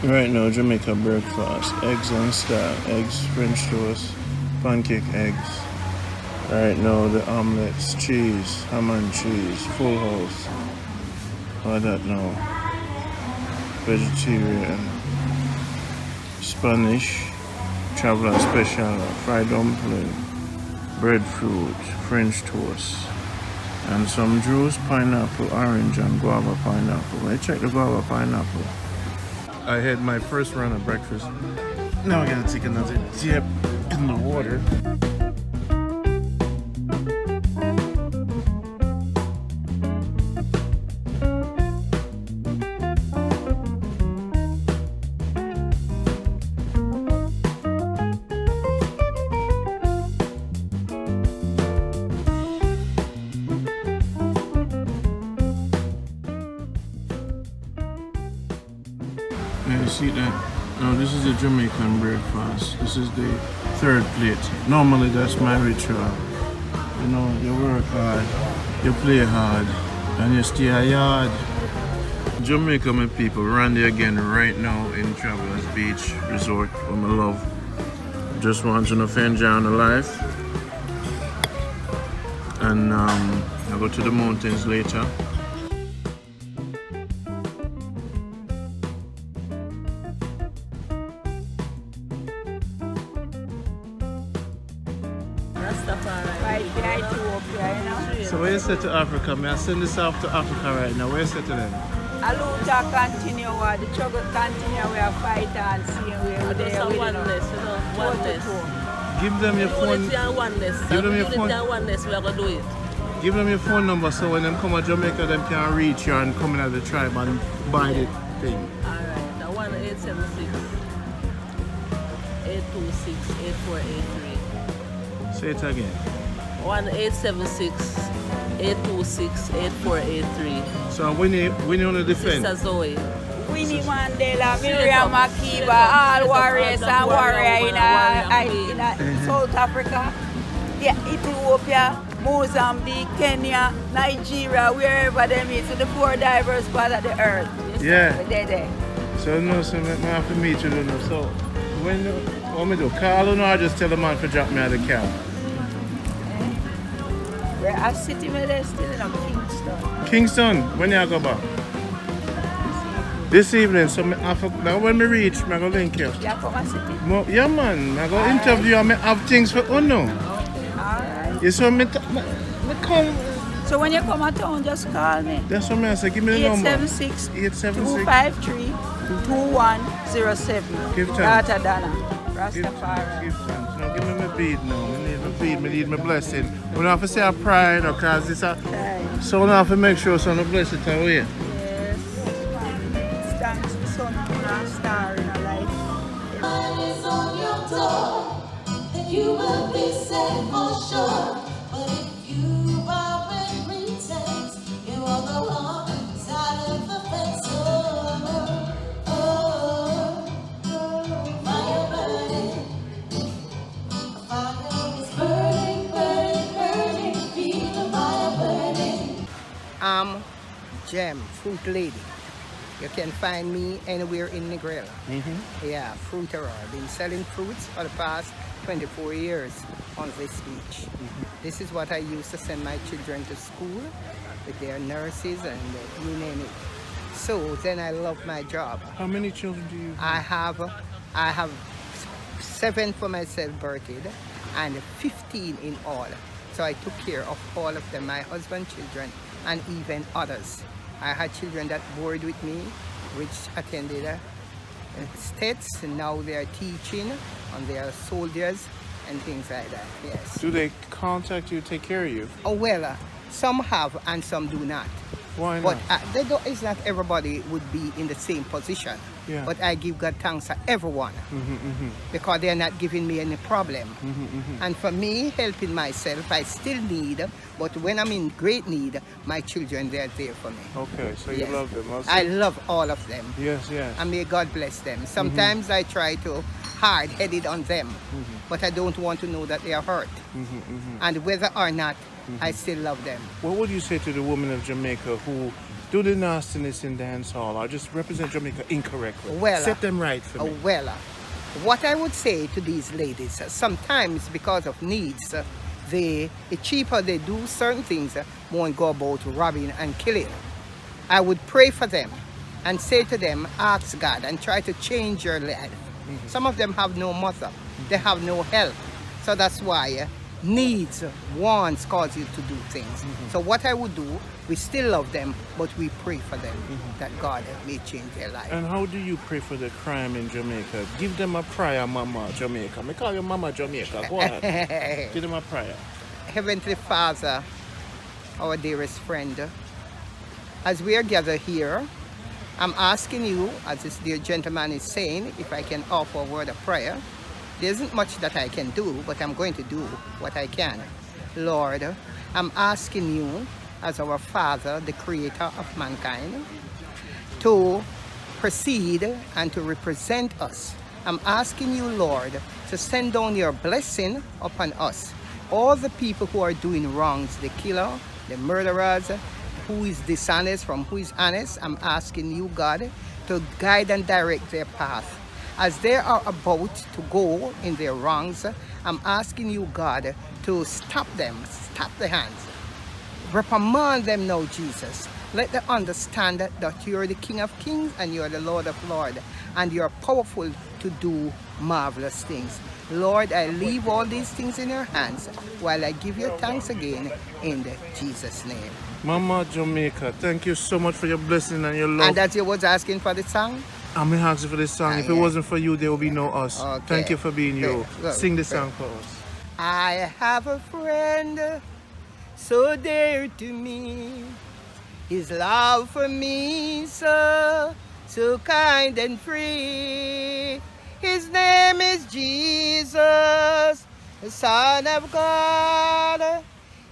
Right now, Jamaica breakfast. Eggs on style. Eggs, French toast, pancake eggs. Right now, the omelets, cheese, ham and cheese, full house. All that now. Vegetarian. Spanish, traveler special, fried dumpling, breadfruit, French toast. And some juice, pineapple, orange, and guava pineapple. I check the guava pineapple. I had my first run of breakfast. Now I gotta take another dip in the water. Yeah, you see that? Now this is a Jamaican breakfast. This is the third plate. Normally that's my ritual. You know, you work hard, you play hard, and you stay hard. Jamaica, my people, Randy again right now in Travelers Beach Resort, where I love. Just want to know if you enjoy the life. And I'll go to the mountains later. So where you say to Africa? May I send this off to Africa right now? Where you say to them? Aluta continue, the struggle continue, we are fighting and seeing where they are. Oneness, you know, oneness. Give them your phone. Unity and oneness. Give them your phone. Unity and oneness, we are going to do it. Give them your phone number so when they come to Jamaica, them can reach you and come in at the tribe and buy the thing. Alright, the 1876 826 8483. Say it again. 1876 826 8483. So when you on the defense? Sister Zoe. Winnie Mandela, Miriam Makeba, all warriors and warriors in South Africa, Ethiopia, Mozambique, Kenya, Nigeria, wherever they meet, so the four diverse parts of the earth. Yeah. They're there. So no, so I have to meet you, know. So when what me do? Call or just tell the man to drop me at the camp? We're at city where they're still in Kingston. Kingston, when you go back? This evening, so now when we reach, I'm going to link you. Yeah, come and city. Yeah, man, I'm going to interview and I have things for Uno. Alright. You saw me call. So when you come to town, just call me. That's what I say. Give me the number. 876-253-2107. Give thanks. Data Dana. Rastafari. Give thanks. Now give me my bead now. I need my bead. I need my blessing. We don't have to say a pride because it's a... So we have to make sure so no bless it away. Yes. Thanks to sun, moon and star in our life. Is on your door, then you will be safe for sure. But if you are in pretense, you are the wrong side of the fence. Fire burning, fire is burning, burning, burning. Feel the fire burning. I'm Gem, Fruit Lady. You can find me anywhere in Negril. Yeah, fruiterer. I've been selling fruits for the past 24 years on this beach. This is what I used to send my children to school with their nurses and you name it. So then I love my job. How many children do you have? I have 7 for myself birthed and 15 in all. So I took care of all of them, my husband's children and even others. I had children that boarded with me, which attended states, and now they are teaching, and they are soldiers and things like that, yes. Do they contact you, take care of you? Oh, well, some have and some do not. Why not? But it's not everybody would be in the same position. Yeah. But I give God thanks to everyone because they're not giving me any problem. And for me, helping myself, I still need, but when I'm in great need, my children, they're there for me. Okay, so you Yes. love them. I love all of them. Yes, yes. And may God bless them. Sometimes I try to hard-headed on them, but I don't want to know that they are hurt. And whether or not, I still love them. What would you say to the women of Jamaica who do the nastiness in dance hall or just represent Jamaica incorrectly. Well, set them right for me. What I would say to these ladies, sometimes because of needs, the cheaper they do certain things, won't go about robbing and killing. I would pray for them and say to them, ask God and try to change your life. Some of them have no mother, they have no help. So that's why needs, wants cause you to do things. So what I would do, we still love them, but we pray for them that God may change their life. And how do you pray for the crime in Jamaica? Give them a prayer, Mama Jamaica. I call you Mama Jamaica. Go ahead. Give them a prayer. Heavenly Father, our dearest friend, as we are gathered here, I'm asking you, as this dear gentleman is saying, if I can offer a word of prayer. There isn't much that I can do, but I'm going to do what I can. Lord, I'm asking you, as our Father, the Creator of mankind, to proceed and to represent us. I'm asking you, Lord, to send down your blessing upon us. All the people who are doing wrongs, the killer, the murderers, who is dishonest from who is honest, I'm asking you, God, to guide and direct their path. As they are about to go in their wrongs, I'm asking you, God, to stop them, stop the hands. Reprimand them now, Jesus. Let them understand that you're the King of Kings and you're the Lord of Lords, and you're powerful to do marvelous things. Lord, I leave all these things in your hands while I give you thanks again in Jesus' name. Mama Jamaica, thank you so much for your blessing and your love. And that you was asking for the song? I'm asking for this song. If it wasn't for you, there would be no us. Okay. Thank you for being you. Sing the song for us. I have a friend so dear to me. His love for me so kind and free. His name is Jesus, the Son of God,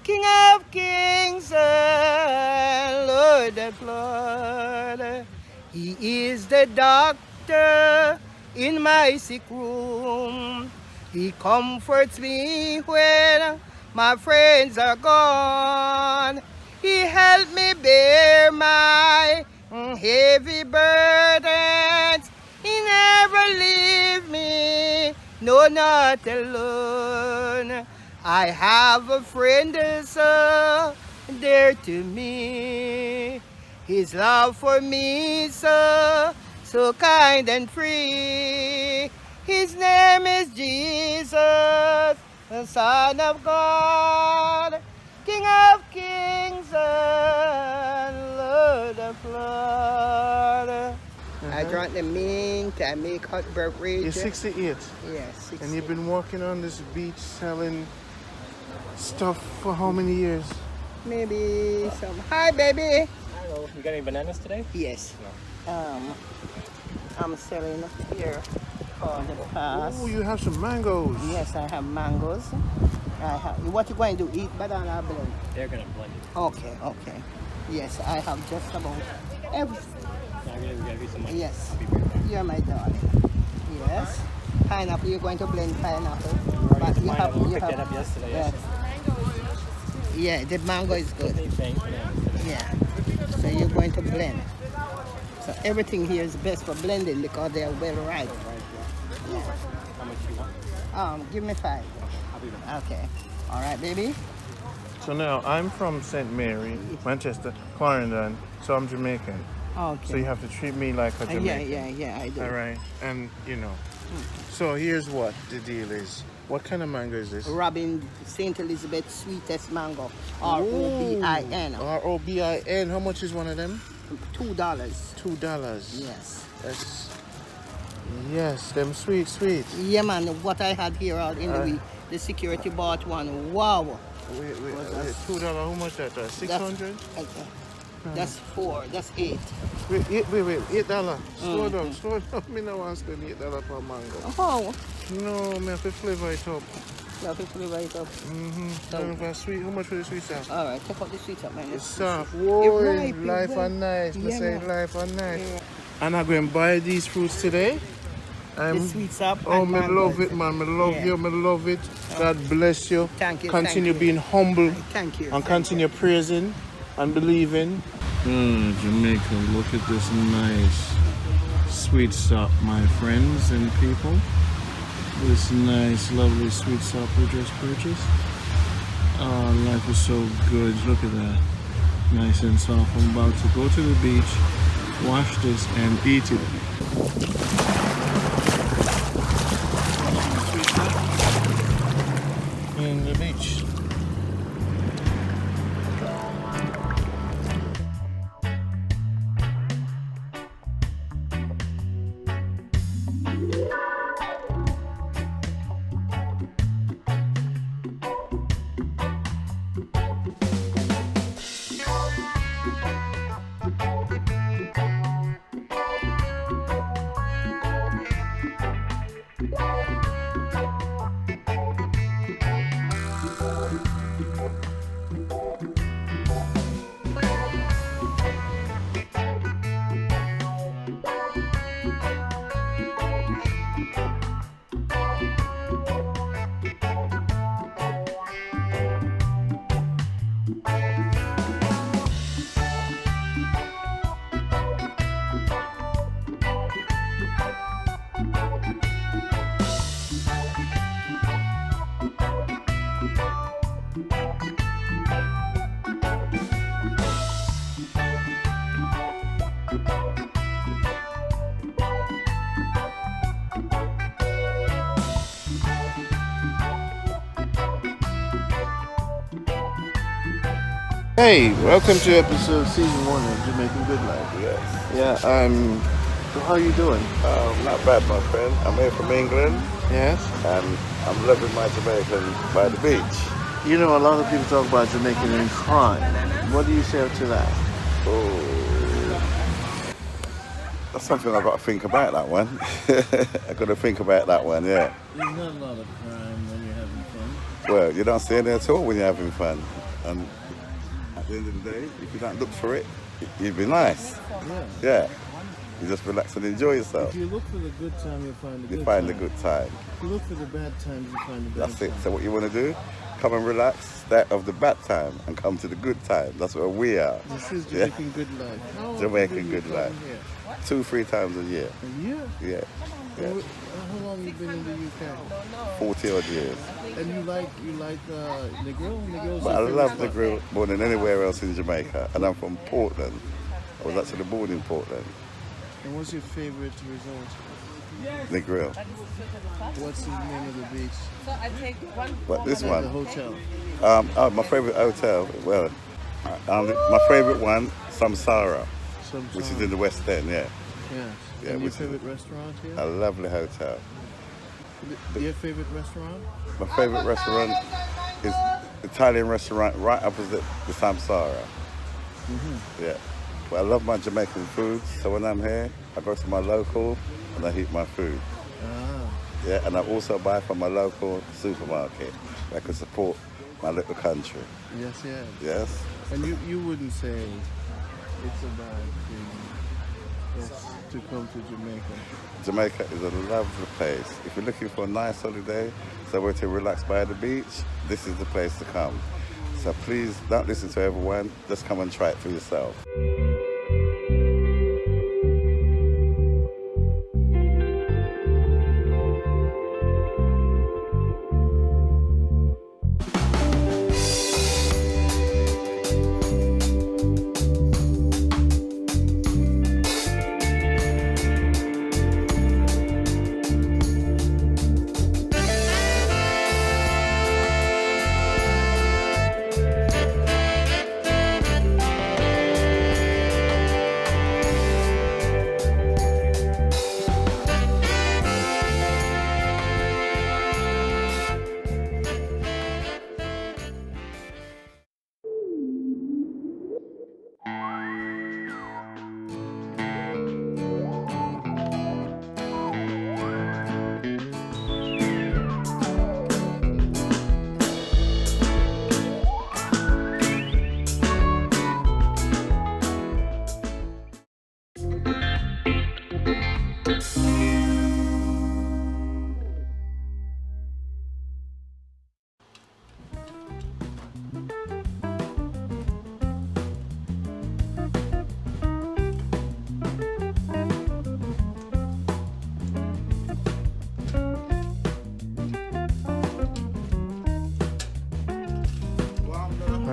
King of Kings and Lord of Lords. He is the doctor in my sick room. He comforts me when my friends are gone. He helped me bear my heavy burdens. He never leave me, no, not alone. I have a friend so dear to me. His love for me so kind and free. His name is Jesus, the Son of God, King of Kings and Lord of Lords. I drank the mint, I make hot beverage. You're 68. Yeah, 68. And you've been working on this beach selling stuff for how many years? Maybe some. Hi, baby. Hello. You got any bananas today? Yes. I'm selling here for the past. Oh, you have some mangoes. Yes, I have mangoes. What you going to do? Eat banana or blend? They're gonna blend it. Okay, okay. Yes, I have just about everything. We gotta be some money. Yes. I'll be right back. You're my darling. Yes. Pineapple, you're going to blend pineapple. But you picked that up yesterday. Yes. Yeah, the mango is good. Yeah. So you're going to blend. So everything here is best for blending because they are well ripe. Yeah. How much you want? Give me 5. I'll be back. Okay. All right, baby. So now I'm from St. Mary, Manchester, Clarendon, so I'm Jamaican. Okay. So you have to treat me like a Jamaican. Yeah, I do. All right, and you know. So here's what the deal is. What kind of mango is this? Robin St. Elizabeth sweetest mango. R-O-B-I-N. R-O-B-I-N. How much is one of them? $2. $2. Yes. Yes, them sweet. Yeah, man. What I had here out in the week, the security bought one. Wow. Wait, $2. How much that? 600? That's 4. That's 8. Wait, $8. Slow down. Me no want to spend $8 per mango. Oh. No, me have to flavor it up. You have to flavor it up. So, sweet. How much for the sweet sauce? All right, take out the sweet up, man. It's soft. Whoa, life and nice. Yeah, say man. life and nice. Yeah. And I'm going to buy these fruits today. The sweet sap. Oh, me love it, man. Me love it. God bless you. Thank you. Continue being humble. Thank you. And continue praising and believing. Jamaica, look at this nice sweet stop, my friends and people. This nice, lovely sweet stop we just purchased. Oh, life is so good. Look at that. Nice and soft. I'm about to go to the beach, wash this, and eat it. In the beach. Hey, welcome to episode season 1 of Jamaican Good Life. Yes. Yeah, so how you doing? Not bad, my friend. I'm here from England, Yes? and I'm loving my Jamaican by the beach. You know, a lot of people talk about Jamaican and crime. What do you say to that? Oh, that's something I've got to think about, that one. I've got to think about that one, yeah. There's not a lot of crime when you're having fun. Well, you don't see any at all when you're having fun. And at the end of the day, if you don't look for it, you'd be nice. Yeah. Yeah. You just relax and enjoy yourself. If you look for the good time, you'll find the good You find the time. good time. If you look for the bad times, you find the bad That's it. times. So what you want to do, come and relax, stay off the bad time and come to the good time. That's where we are. This is Yeah. Jamaican Good Life. How often Jamaican do you Good come Life. here? 2-3 times a year. A year? Yeah. Yeah. How long you been in the UK? 40 odd years. And you like the grill? The grill's But I your favorite love the spot? grill more than anywhere else in Jamaica. And I'm from Portland. I was actually born in Portland. And what's your favorite resort? The grill. What's the name of the beach? But this The one, hotel. my favorite hotel, well, my favorite one, Samsara, which is in the West End, yeah. Yeah. Yeah, And your which is favorite restaurant here? a lovely hotel. Your favorite restaurant? My favorite restaurant is Italian restaurant right opposite the Samsara. Yeah. But I love my Jamaican food, so when I'm here, I go to my local and I eat my food. Ah. Yeah, and I also buy from my local supermarket. I can support my little country. Yes, yes. Yes. And you wouldn't say it's a bad thing to come to Jamaica. Jamaica is a lovely place. If you're looking for a nice holiday, somewhere to relax by the beach, this is the place to come. So please don't listen to everyone, just come and try it for yourself.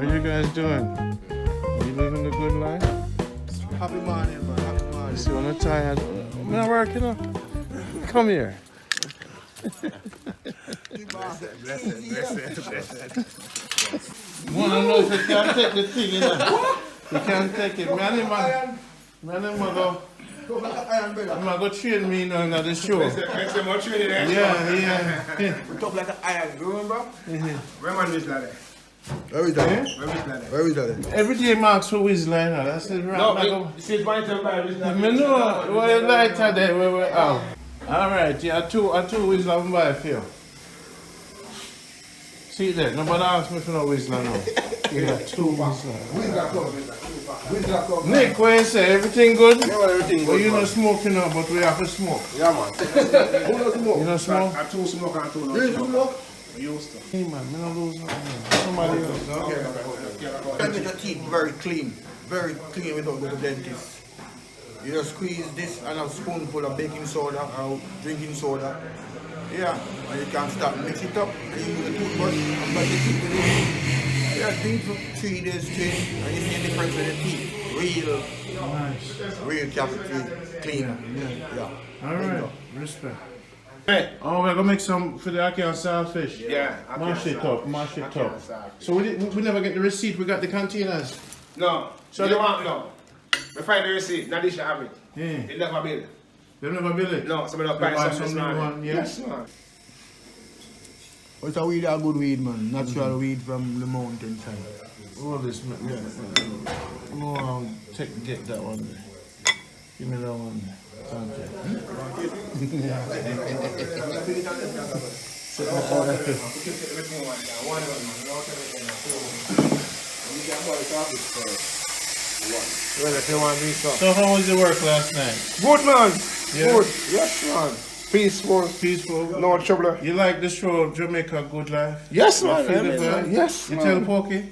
you guys doing? Are you living the good life? Happy morning, man. Happy morning. You see, when I'm tired, I'm not working up. Come here. Wanna know if you can't take the thing, you know? You can't take it. Man, go. I'm gonna go train me now in the show. Yeah. Top like an iron, you remember? Where man is that? Where is that? Where is that? Every day marks for Whistler, you know. That's it, right? No, see, it's funny to buy I know what you like today. We're out. Alright, yeah, two Whistler I'm buy for you. See there, nobody asked me for no Whistler now. You got 2 Whistler. Nick, what you say? Everything good? Yeah, everything good. Well, you're not smoking now, but we have to smoke. Yeah, man. Who does smoke? You don't smoke? I two smoke and two no You smoke? We used to. Hey man, I don't lose nothing. Somebody else. Try to make your teeth very clean without the dentist. You just squeeze this and a spoonful of baking soda or drinking soda. Yeah, and you can start mix it up and you use the toothbrush and brush your teeth with it. Yeah, drink for 3 days straight and you see the difference in the teeth. Real cavity clean. Yeah. Alright, respect. Hey. Oh, we're gonna make some for the Ackee saltfish. Yeah. Mash it up. So we never get the receipt, we got the containers. No. So you want no. We find the receipt, not this you have it. Yeah. It never bill. They never bill it? No, somebody They buy buy some some new one, yeah? Yes, man. It's a weed, a good weed, man. Natural weed from the mountainside. All this, no, get that one there. Give me that one there. Thank you. So how was your work last night? Good man. Yeah. Good. Yes, man. Peaceful. Peaceful. No trouble. You like the show Jamaica Good Life? Yes, You man. feel it, man? Yes, You man. tell Pokey?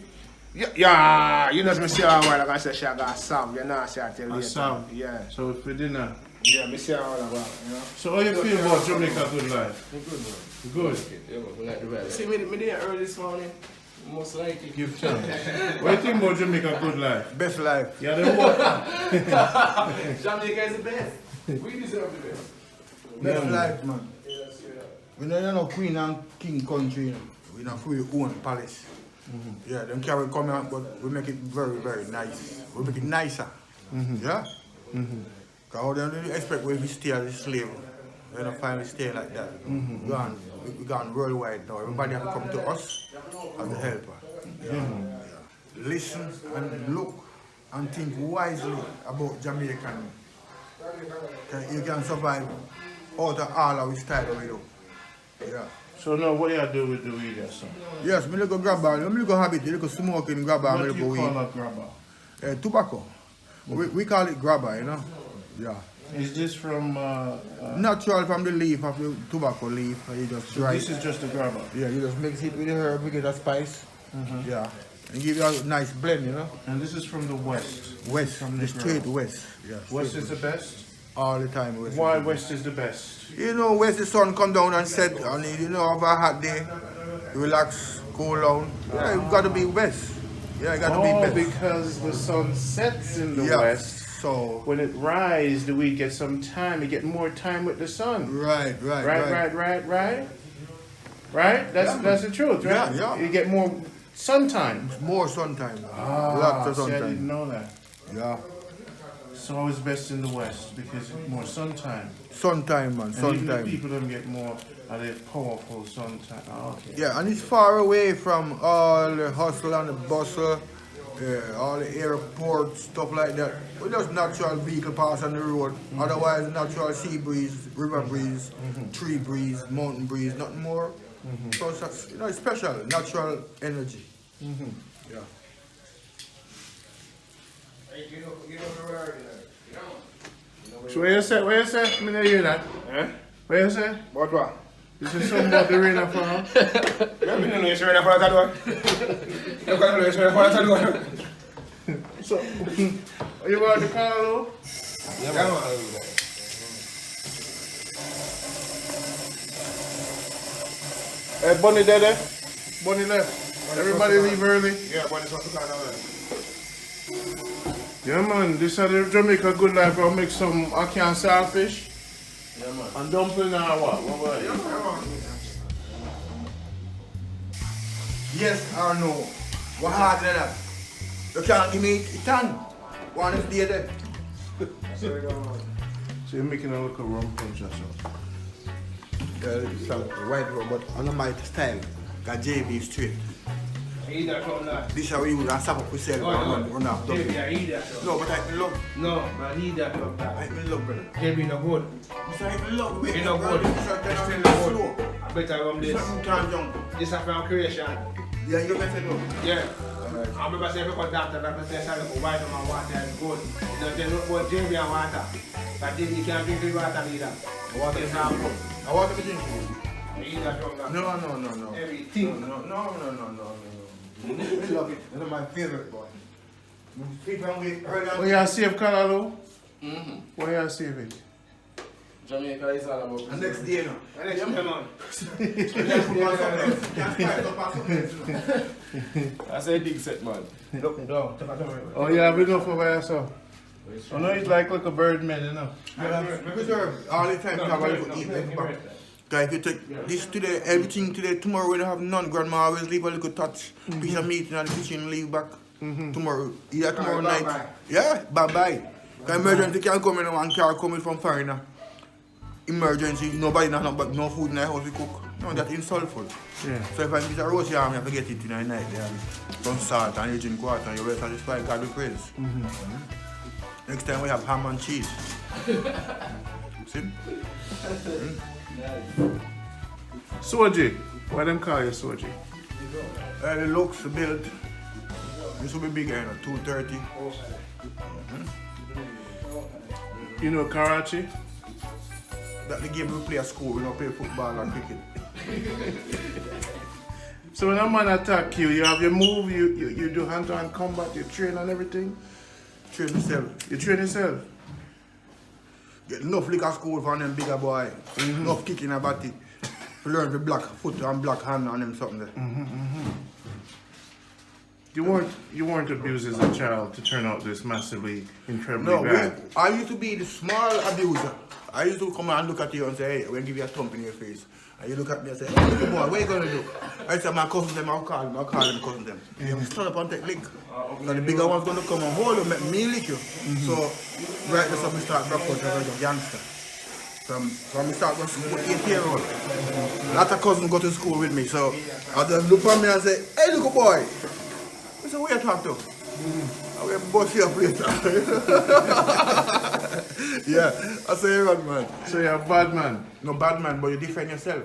Yeah, you know me see her a while ago, I said she got some, you know, I say I tell you. A some? Yeah. So for dinner. Yeah, me see her all ago, you know. So how you feel about Jamaica Good Life? Good. See me there early this morning, most likely. Give chance. What do you think about Jamaica Good Life? Best life. Yeah, they work. Jamaica is the best. We deserve the best. Best life, man. We don't know queen and king country, you know. We don't free own palace. Yeah, them carry come out, but we make it very, very nice. We make it nicer. Yeah? Because they don't expect we stay as a slave. We don't find we stay like that. We gone worldwide now. Everybody have to come to us as a helper. Yeah. Listen and look and think wisely about Jamaican. You can survive out of all our style we do. Yeah. So now what do you do with the weed or something? Yes, me go grab bar. Me go habit. Me go smoking grab bar. What do Me you go call weed. a grabber? Tobacco. We call it grabber, you know. Yeah. Is this from Natural from the leaf of the tobacco leaf. You just dry. this is just a grabber? Yeah, you just mix it with the herb, we get a spice. Yeah. And give you a nice blend, you know. And this is from the west? West, From the the straight west. Yeah. West straight is the best? all the time. West. Why west is the best? You know, west the sun come down and set, and you know, have a hot day, relax, cool down. Yeah, you gotta be west. Yeah, you gotta be best. Because the sun sets in the Yeah. west. So, When it rises, the weed get some time. You get more time with the sun. right. Right? That's the truth, right? Yeah. You get more sun time. More sun time. Ah, Lots of sun see, I didn't time. know that. Yeah. So always best in the west because it's more sun time. Sun time, man. And Sun even the time. people don't get more of the powerful sun time. Oh, okay. Yeah, and it's far away from all the hustle and the bustle, all the airport, stuff like that. We just natural vehicle pass on the road. Otherwise, natural sea breeze, river breeze, tree breeze, mountain breeze, nothing more. So it's, you know, it's special, natural energy. Yeah. So where you say? Where you say? I mean, hear that. Eh? Where you say? What what? This is something about the rain of fall. You don't know you're showing up for that one? You don't know you're showing up for that one? So, are you going to Carlo? Yeah, man. Hey, Bunny there. Bunny left. Everybody leave early? Yeah, but it's not too kind of Yeah, man. This is the Jamaica Good Life. I'll make some ackee and saltfish. Yeah, man. And dumpling or what? What about Yeah, it? man. Yes or no? What hard than that? You can't give me it on. One is there. So you're making a little rum punch or something? It's a white rum, but on my style. Got JB straight. I eat that from that. This is how we would have stop up with self and run off. JB, I eat that from. No, but I love. No, but I eat that from that. I love, brother. JB no good. I love. It no good. It's It's still no good. I better run this. Sometimes young. This is from creation. Yeah, you can say no. Yeah. I remember saying because doctor say something white on my water is good. They look for JB and water. But then you can't drink the water either. Water It's not good. I want to drink. I eat that from that. No. Everything. No. I love it. That's my favorite boy. Oh, you save Calalo? Why you save it? Jamaica is all about The next day, no. Next day, man. That's a big set, man. Look, no. Oh, you have enough for yourself? I know it's like a bird man, you know. Preserve all the time. Guys, if you take this today, everything today, tomorrow when you have none, grandma always leave a little touch, piece of meat in the kitchen, leave back. Tomorrow, either tomorrow night. Bye-bye. Yeah, bye-bye. Because emergency can come in and car coming from foreigner. Emergency, nobody no food in the house we cook. No, that's insultful. Yeah. So if I get a roast yam, you have to get it in the night. Yeah. Some salt and you drink water and you will satisfy God with praise. Next time we have ham and cheese. See? Soji. Why them call you Soji? The looks, the build. This will be bigger, you know, 230. You know Karachi? That's the game we play at school, we don't play football or cricket. So when a man attack you, you have your move, you do hand-to-hand combat, you train and everything? Train myself. You train yourself? Get enough liquor school for them bigger boy. Enough kicking about it. To learn the black foot and black hand on them something there. You weren't abused as a child to turn out this massively, incredibly No, bad. I used to be the small abuser. I used to come and look at you and say, hey, we'll give you a thump in your face. And you look at me and say, hey, little boy, what are you going to do? I said, my cousin them, I'll call them cousin them. You stand up and take lick. Now the bigger one's going to come and hold you, make me lick you. So, right now, so I start back out as a youngster. So I start going to school 8-year-old. A lot of cousins go to school with me, so I just look at me and say, hey, little boy. I said, where you talk to? I will bust you up later. Yeah, I say you run, man. So you're a bad man? No bad man, but you defend yourself.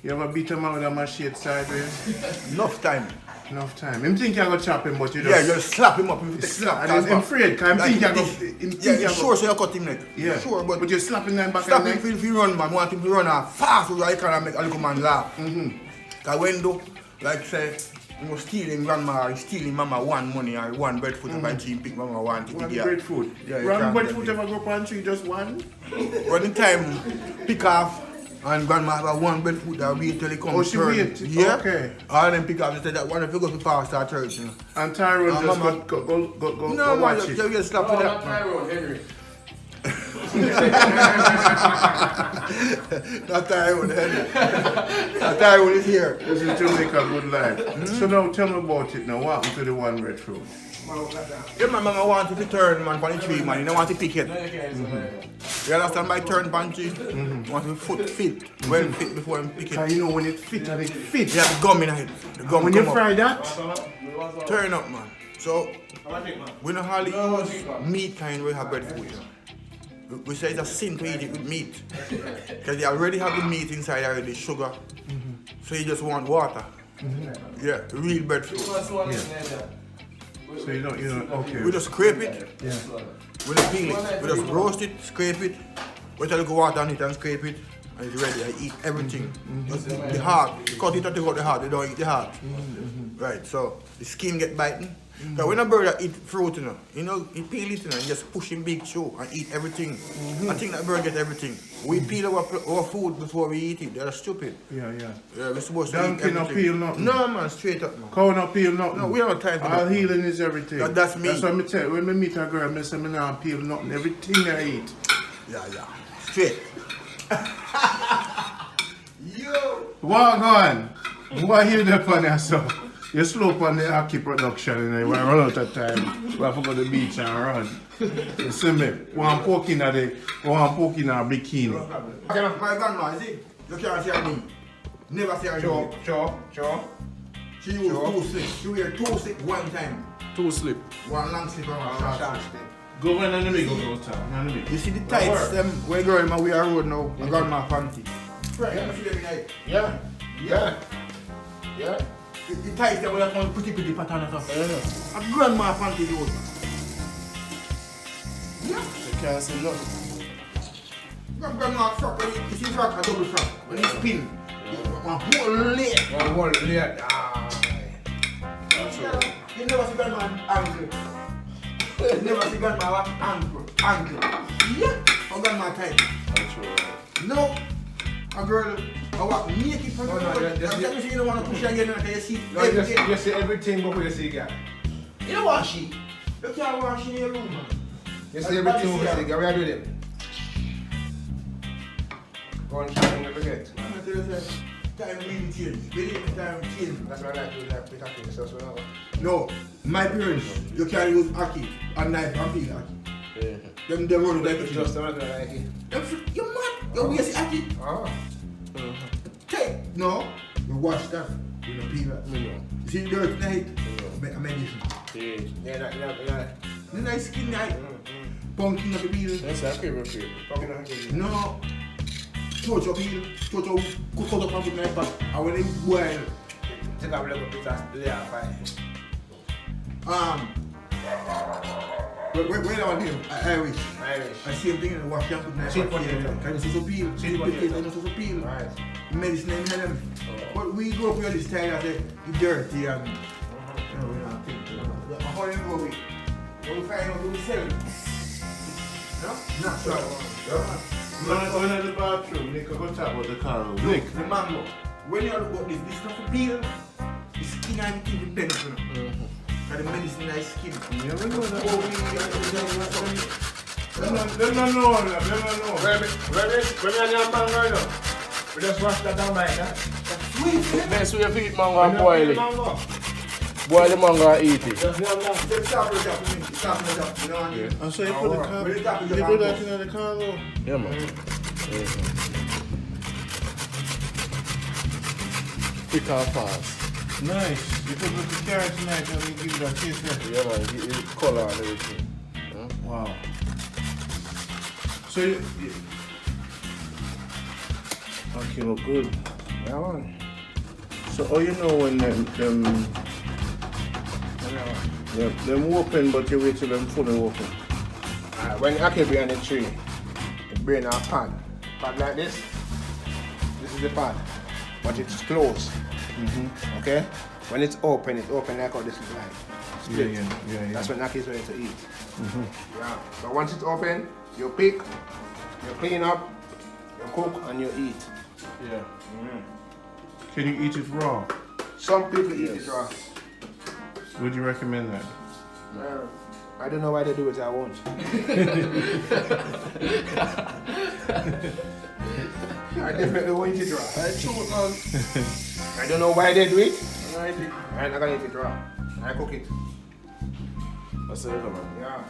You ever beat a man with a machete sideways? Enough time. Enough time. Him think you're going to chop him, but you just... Yeah, you just slap him up. You take slap. And he's afraid, because him think you're going to... Yeah, you're sure, so you cut him neck. Yeah, Sure, but you're slapping him back slap in the him neck? if he run, man. Want him to run fast so I can make a little man laugh. Because when do, like say, you know, stealing grandma or stealing mama one money or one breadfruit and by tree pick mama one to One eat. breadfruit? Yeah, One breadfruit ever go up on tree, just one? When the time pick off and grandma have a one breadfruit that wait till he comes. Oh, she wait? Yeah. Okay. All them pick off, they said that one if you go to pastor at church, you know. And Tyrone just mama- go No, man, watch you it. just slap to that. Tyrone, Henry. Not Tyrone, Not Tyrone is here. This is Jamaica Good Life. So now tell me about it now. What happened to the one breadfruit? Yeah, my mama wanted to turn man on the tree, man. You don't want to pick it. You understand by turn on tree? You want to foot fit, well fit before you pick it. Because you know when it fit and it fits. You have the gum in it. The gum When come you up. fry that, Turn up, man. So, we don't hardly use meat kind we have breadfruit. You know. We say it's a sin to eat it with meat. Because you already have the meat inside already, sugar. So you just want water. Yeah, real breadfruit. so you don't, okay. We just scrape it. Yeah. We don't peel it. We just roast it, scrape it, put a little water on it and scrape it. And it's ready. I eat everything. Just the heart. You cut it and take out the heart. You don't eat the heart. Right, so the skin get biting. So when a bird eat fruit, you know, he peel it, and just push him big chew and eat everything. I think that bird get everything. We peel our food before we eat it. They're stupid. Yeah. Yeah, we're supposed to Donkey eat no everything. peel nothing. No, man, straight up, man. Cow no peel nothing. No, we don't have time for All that. healing is everything. That's me. That's what I tell you. When I meet a girl, I say I don't peel nothing. Everything I eat. Yeah. Straight. Yo! Walk on. What hear that on there, so? You slow up on the hockey production and you run out of time. We have to go to the beach and run. You see me? One poke in a bikini. My grandma, you see? You can't see her knee. Never see her knee. Sure. She used two slips. She wear two slips one time. Two slip. One long slip and one short slip. Go in and me go outside. You see the tights, them when girl in my way road now, I got my panty. Right, you see them in there? Yeah. The tights them with that one pretty pattern and stuff. A grandma panty those. Yeah. You can't see nothing. Grandma frock, when you see frock, a double frock. When you spin, one whole layer. One whole layer. You never see grandma ankle. You never see grandma ankle. Yeah. Or grandma tight. That's right. No. A girl, I walk naked from the road. Just You don't want to push her again until you see No, everything. you see everything before you see girl. You don't want she. You can't wash in your room, man. You see everything before you see girl. What you do them? Go and try and forget. I'm going to tell you, time really change. Believe me, time change. That's what I like to do, like pick up yourself. No, my parents, you can't use aki and knife and peel aki. Yeah. Them run like it. Just another like it. You mad? You waste aki. Take. No, you wash that. You don't peel that. You see the dirt tonight? Make a medicine. Yeah. The nice skin night. Pumpkin of the peel. That's our favorite food. No. Touch your peel. Touch your cut up and put in my back. And when it boil. Take a little bit of layer fine. Where do I live? Irish. Irish. I see thing in the wash and put in my Sweet back. potato. Can you see some peel? Sweet potato. Can you see some peel? Right. Medicine in them. But we grew up with this style of the dirty and you know, we don't think. How do you go with? When we find out we sell it. No? Natural. When in the bathroom, Nick, go talk about the car. Nick. The mango. When you look at this is not for peel. The skin and the depends on it. And the medicine is skin. Yeah, we know that. Oh, They don't know that. They don't know. When we are in mango now, we just wash that down by that. sweet. Best way to eat mango and boil it. Boil the mango and eat it. Just down. Just chop it up. Chop it up. You know what I mean? And so you put the car. When you chop it You up, do that in the car though? Yeah, man. Pick out fast. Nice. You could put the carrot tonight and we give it a taste there. Yeah, man. Give it color and everything. Yeah? Wow. So you okay, look good. Yeah, man. So how you know when them open but you wait till them fully open? When the ackee be on the tree, it bring a pad. Pad like this. This is the pad. But it's closed. Okay? When it's open like how this is like. Split. Yeah. That's when ackee is ready to eat. Yeah. So once it's open, you pick, you clean up, you cook, and you eat. Yeah. Can you eat it raw? Some people eat it raw. Would you recommend that? I don't know why they do it, I won't. I definitely won't eat it raw. I don't know why they do it. I'm not gonna eat it raw. I cook it. That's it, man. Yeah.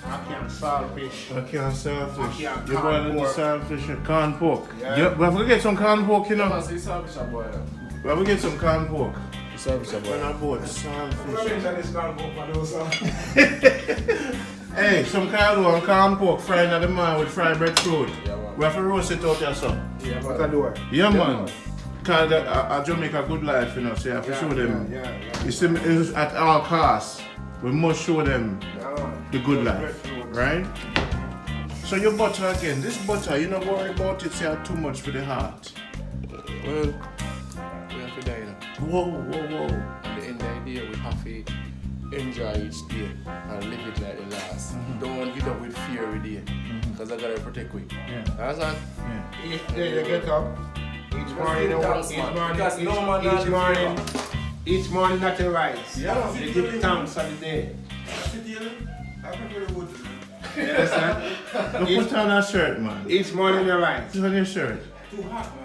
Ackee and saltfish. Ackee and saltfish. Ackee and You're boiling the corn saltfish and corn pork. Yeah. Yep, we have to get some corn pork, you know. I see saltfish are boiled. We have to get some corn pork. The saltfish are When I boiled. bought the saltfish. Mention this corn pork for those. Hey, some cardo and corn pork fried in the man with fried breadfruit. Yeah, man. We have to roast it out there, so. Yeah, What I do? Yeah, man. Because a Jamaica good life, you know, so you have to show them. Yeah. You see, it's at all costs, we must show them Yeah. the good life, right? So your butter again, this butter, you don't worry about it, say too much for the heart. Well, we have to die now. Whoa. At the end of the day, we have to enjoy each day and live it like the last. Don't get up with fear every day. Because I gotta protect we. Yeah. Understand? Yeah. Each day you get up, each morning each morning that you rise. Yeah. You give thanks for the day. I prefer the wood. You understand? Go put on a shirt, man. Each morning you rise. Put on your shirt. Too hot, man.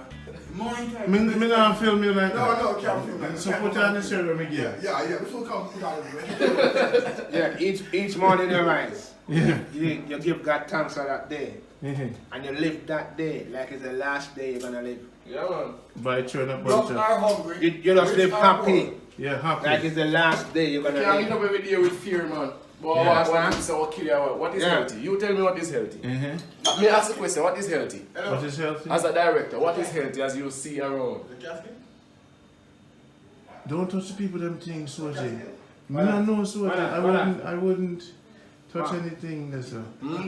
Morning time. Me not film you like that. No, can't film like that. So put on the shirt when me get. Yeah. This will come put out of it. Yeah, each morning you rise. Yeah. You give God thanks for that day. Mhm. And you live that day like it's the last day you're gonna live. Yeah, man. By turn up Dogs bunch are of. hungry. You just live happy. Yeah, happy. Like it's the last day you're You gonna can't live. get up every day with fear, man. But Yeah. what is our killer? What is Yeah. healthy? You tell me what is healthy. Mhm. Let me ask the question, what is healthy? What is healthy? As a director, what is healthy as you see around? The casket? Don't touch the people them things, Soji. Me not know Soji. I wouldn't touch anything that's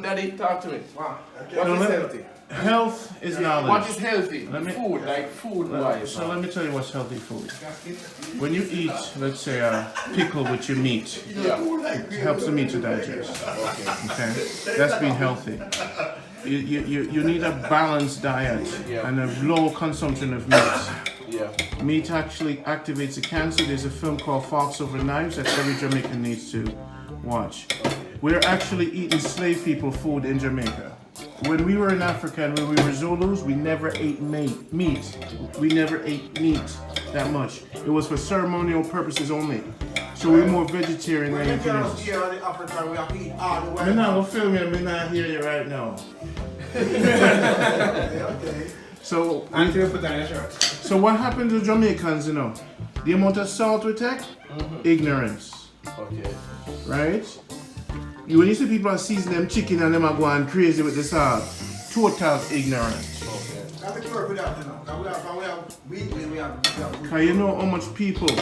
Daddy, talk to me. Wow. What No, is let- healthy? Health is knowledge. What is healthy? Let me- Food, like food-wise. So let me tell you what's healthy food. When you eat, let's say a pickle with your meat, Yeah. it helps the meat to digest. Okay, that's being healthy. You need a balanced diet and a low consumption of meat. Yeah. Meat actually activates the cancer. There's a film called Forks Over Knives that every Jamaican needs to watch. We're actually eating slave people food in Jamaica. When we were in Africa and when we were Zulus, we never ate meat. We never ate meat that much. It was for ceremonial purposes only. So we're more vegetarian than When you anything get out else. here in Africa, we have to eat all the way. I'm not gonna film you, I'm not hear you right now. Okay. So, Until you put on your shirt. so what happened to Jamaicans, you know? The amount of salt we take? Ignorance. Okay. Right? When you see people are seasoning them chicken and them are going crazy with the salt, total ignorance. I have to work with that, you know. We have weekly, we have Because you know how much people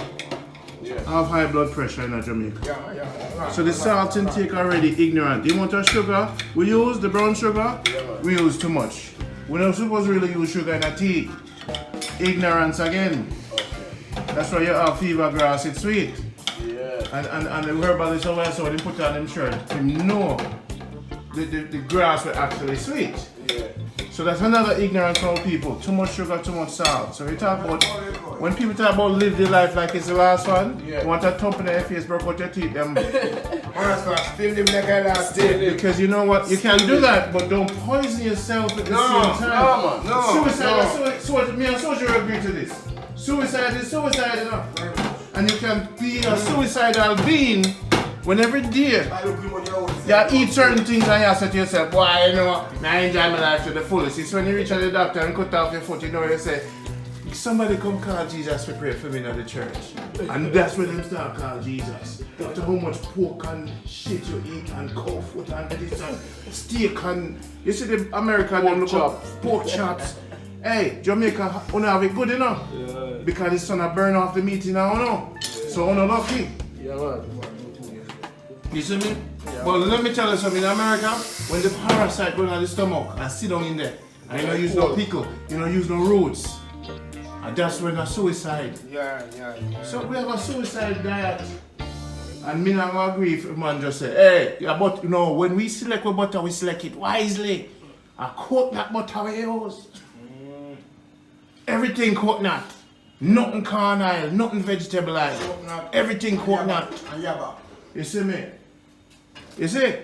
have high blood pressure in Jamaica. Yeah. So the salt intake already ignorant. The amount of sugar we use, the brown sugar, we use too much. We're not supposed to really use sugar in a tea. Ignorance again. That's why you have fever grass, it's sweet. And the herbalist always so they put on them shirt. You know the grass were actually sweet. So that's another ignorance from people. Too much sugar, too much salt. So we talk about when people talk about live their life like it's the last one, you want a thump in their face, broke out your teeth, them. Still live like a last day. Because you know what, you can do that, but don't poison yourself at the same time. Suicide, me and Social agree to this. Suicide is suicide enough. And you can be a suicidal being when every day you eat certain things and you say to yourself, boy, you know, I enjoy my life to the fullest. It's when you reach the doctor and cut off your foot, you know, you say, somebody come call Jesus to pray for me in the church. And that's when them start call Jesus. After how much pork and shit you eat and cow foot and this and steak and, you see the American them look up pork chops. Hey, Jamaica, you have it good enough. Because it's gonna burn off the meat now, you know. So you're lucky. Yeah, man. You see me? But let me tell you something, in America, when the parasite go down the stomach and sit down in there, and you don't use no pickle, you don't use no roots. And that's when a suicide. Yeah. So we have a suicide diet. And me not gonna agree if a man just say, hey, yeah, but you know, when we select what butter, we select it wisely. A coconut butter we use. Everything coconut. Nothing corn oil, nothing vegetable oil. Everything coconut. And yaba. You see me? You see?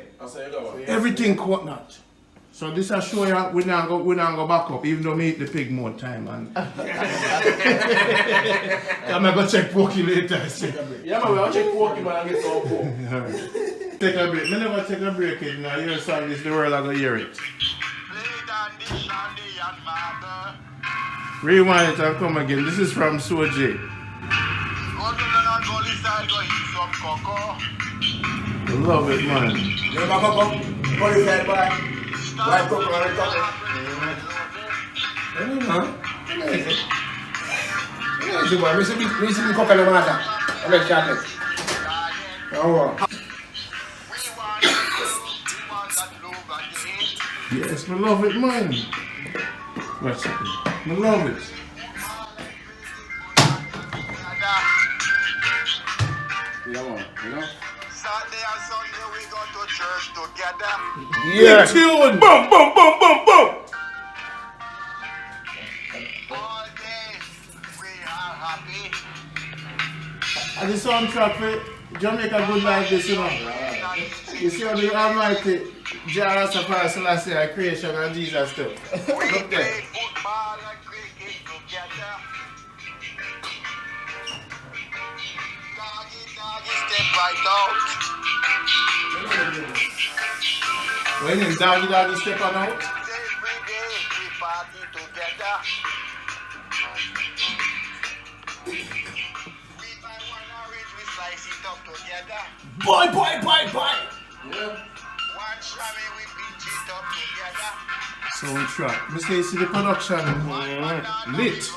Everything coconut. So this I show you we not go back up, even though me eat the pig more time and I'm gonna go check porky later. Yeah, man, we'll check porky, man, and get some pork. Alright. Take a break. Me never take a break it now. Your song is the world I go hear it. Rewind it and come again. This is from Soji. Love it, man. You know, go inside, boy. White cocoa on the top. Easy boy, me see me cook on the water. I make chocolate. Oh. Yes, I love it, man. What's it? I love it. Yeah, man, you know? Saturday and Sunday we go to church together. Yeah. Big tune. Boom, boom, boom, boom, boom. All day we are happy. And the soundtrack for Jamaica Good Life this, you know. You see how the Almighty Jah Rastafari Selassie creation of Jesus too. We play football and cricket together. Doggy, step right out. When you doggy step on out. Every day we party together. We buy one orange, we slice it up together. Boy. One shammy, we pinch it up together. Soundtrack. Mr. You see the production lit. So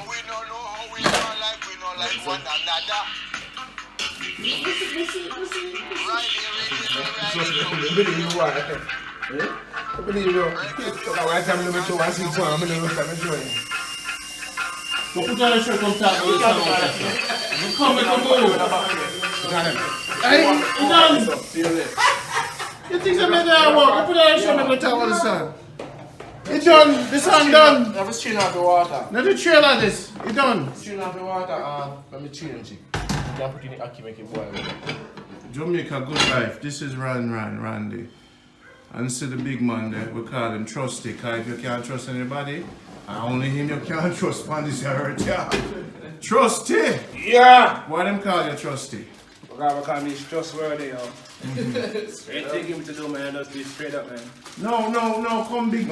we don't know how we don't like one another. Right here, I believe you. So I time limit to 161. I'm going to look at the joint. But put on a shirt on top of the sound. Come and come over. Hey, you think I made that work? Put on a shirt on top of the sound. It's done. The song done. I was chilling off the water. Not the trailer this. It's done. Chilling off the water. Let me chill him, chick. You can put in the ackee, make it boil. Jamaica Good Life. This is Randy. And see the big man there, we call him Trusty, because if you can't trust anybody, only him you can't trust on this earth, yeah. Trusty! Yeah! Why them call you Trusty? Because he's trustworthy, yo. Anything him to do, man, just be straight up, man. No, come big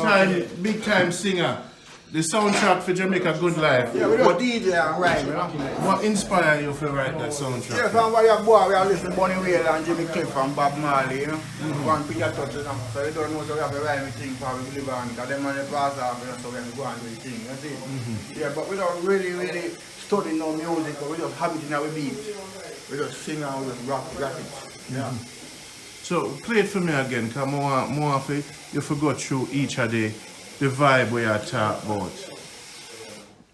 time singer. The soundtrack for Jamaica Good Life. Yeah, we don't DJ and rhyme, you know. What inspired you to write that soundtrack? Yeah, from what you boy, we are listening to Bunny Whale and Jimmy Cliff and Bob Marley, you know. One Peter Touches, so you don't know so we have to rhyme the thing for we live on, because them on the pass off, you know, so we can go and do the thing, you see. Yeah, but we don't really study no music, but we just have it in our beat. We just sing and we just rap it. Yeah. So play it for me again, because more of it, you forgot through each of the vibe we are talk about.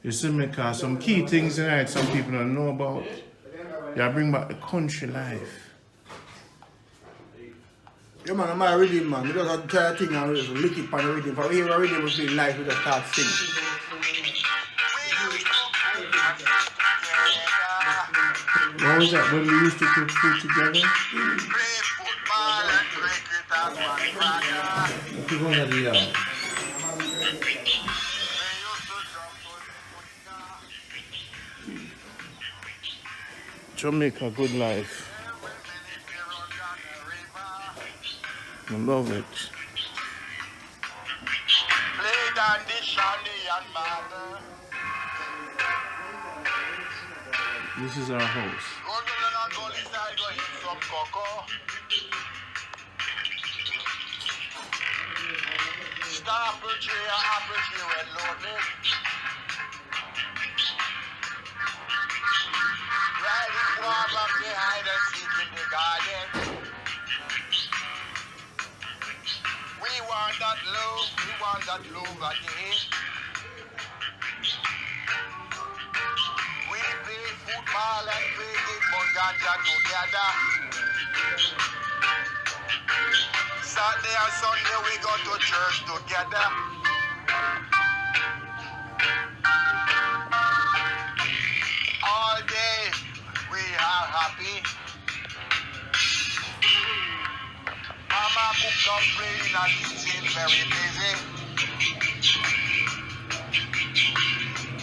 You see me, because some key things tonight some people don't know about. You bring back the country life. Yeah, man, I'm my rhythm, man. We just have to try a thing and we just lick it on the rhythm. For we hear a rhythm, we feel nice, we just start singing. What was that when we used to cook food together? If you go to the yard. Jamaica Good Life. I love it. This is our house. Apple tree when loaded. Riding water behind us in the garden. We want that love again. We play football and play kickball ganja together. Saturday and Sunday we go to church together. All day we are happy. Mama cooked up clean and kitchen very busy.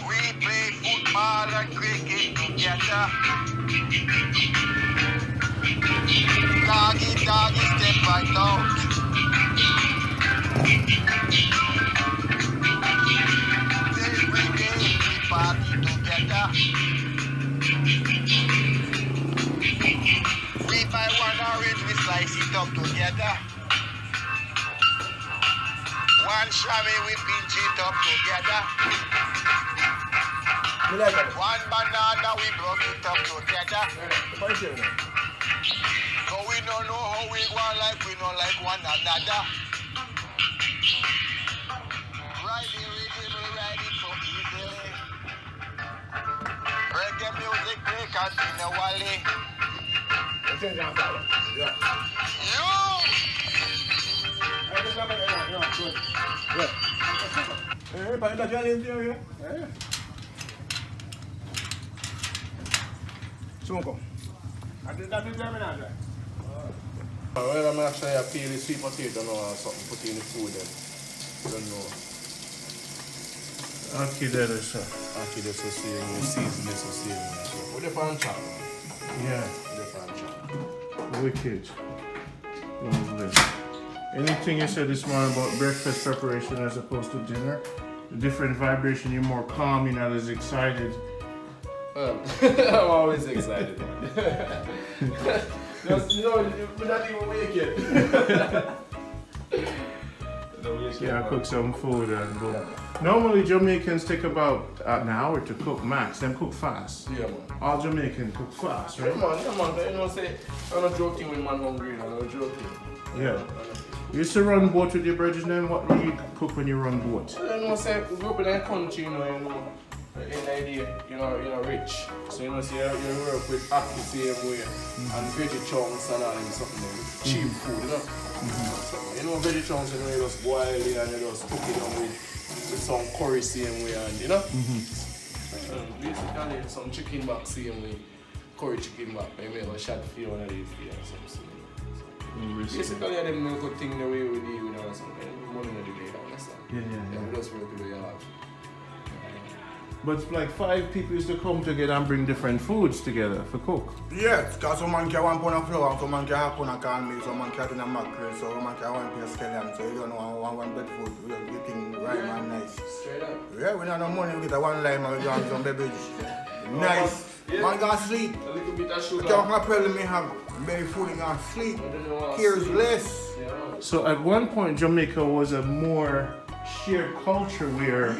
We play football and cricket together. Doggy, step right out. Every day we party together. We buy one orange, we slice it up together. One shammy, we pinch it up together. One banana, we broke it up together. So we don't know how we want like we don't like one another. Ride it so easy. continually. Yeah. Well, I'm actually a peel the sweet potato now or something, put in the food then. Don't know. Okay, that is so. Actually, that's the same, the season is the same. What the pan chop? Yeah. The pan chop. Wicked. Lovely. Anything you said this morning about breakfast preparation as opposed to dinner? The different vibration, you're more calm, you're not as excited. I'm always excited. Just, you know, we're not even wake yet. Yeah, I cook some food and go. Normally Jamaicans take about an hour to cook max. Them cook fast. Yeah, man. All Jamaicans cook fast, right? Yeah, man. You know, say, I'm not joking when man hungry, I'm not joking. Yeah. You used to run boat with your brothers then? What do you cook when you run boat? You know, say, we grew up in that country, you know, in the idea, you know, rich. So, you know, say, you work with act the same way. And veggie chunks and all them something, cheap food, you know. So, you know, veggie chunks, you know, you just boil it and you just cook it on with some curry same way, and you know. Basically, some chicken back same way, curry chicken back. I make a shot for you one of these days or something. Basically, I didn't make a thing the way we do, you know, something. Money in the day, understand? Yeah. We just work the way you have. But like 5 people used to come together and bring different foods together for cook. Yes, because some man carry 1 pound of flour, some man carry 1 pound of corn meal, some man carry a mackerel, so some man carry 1 piece of scallion, so you don't know one bed food. We are getting right and nice. Straight up. Yeah, we don't have no money, we get a 1 lime and we go some beverage. Nice. Yeah. Man gonna sleep. A little bit of sugar. The talk problem me have, many food and gonna sleep. Cares less. Yeah. So at one point Jamaica was a more shared culture where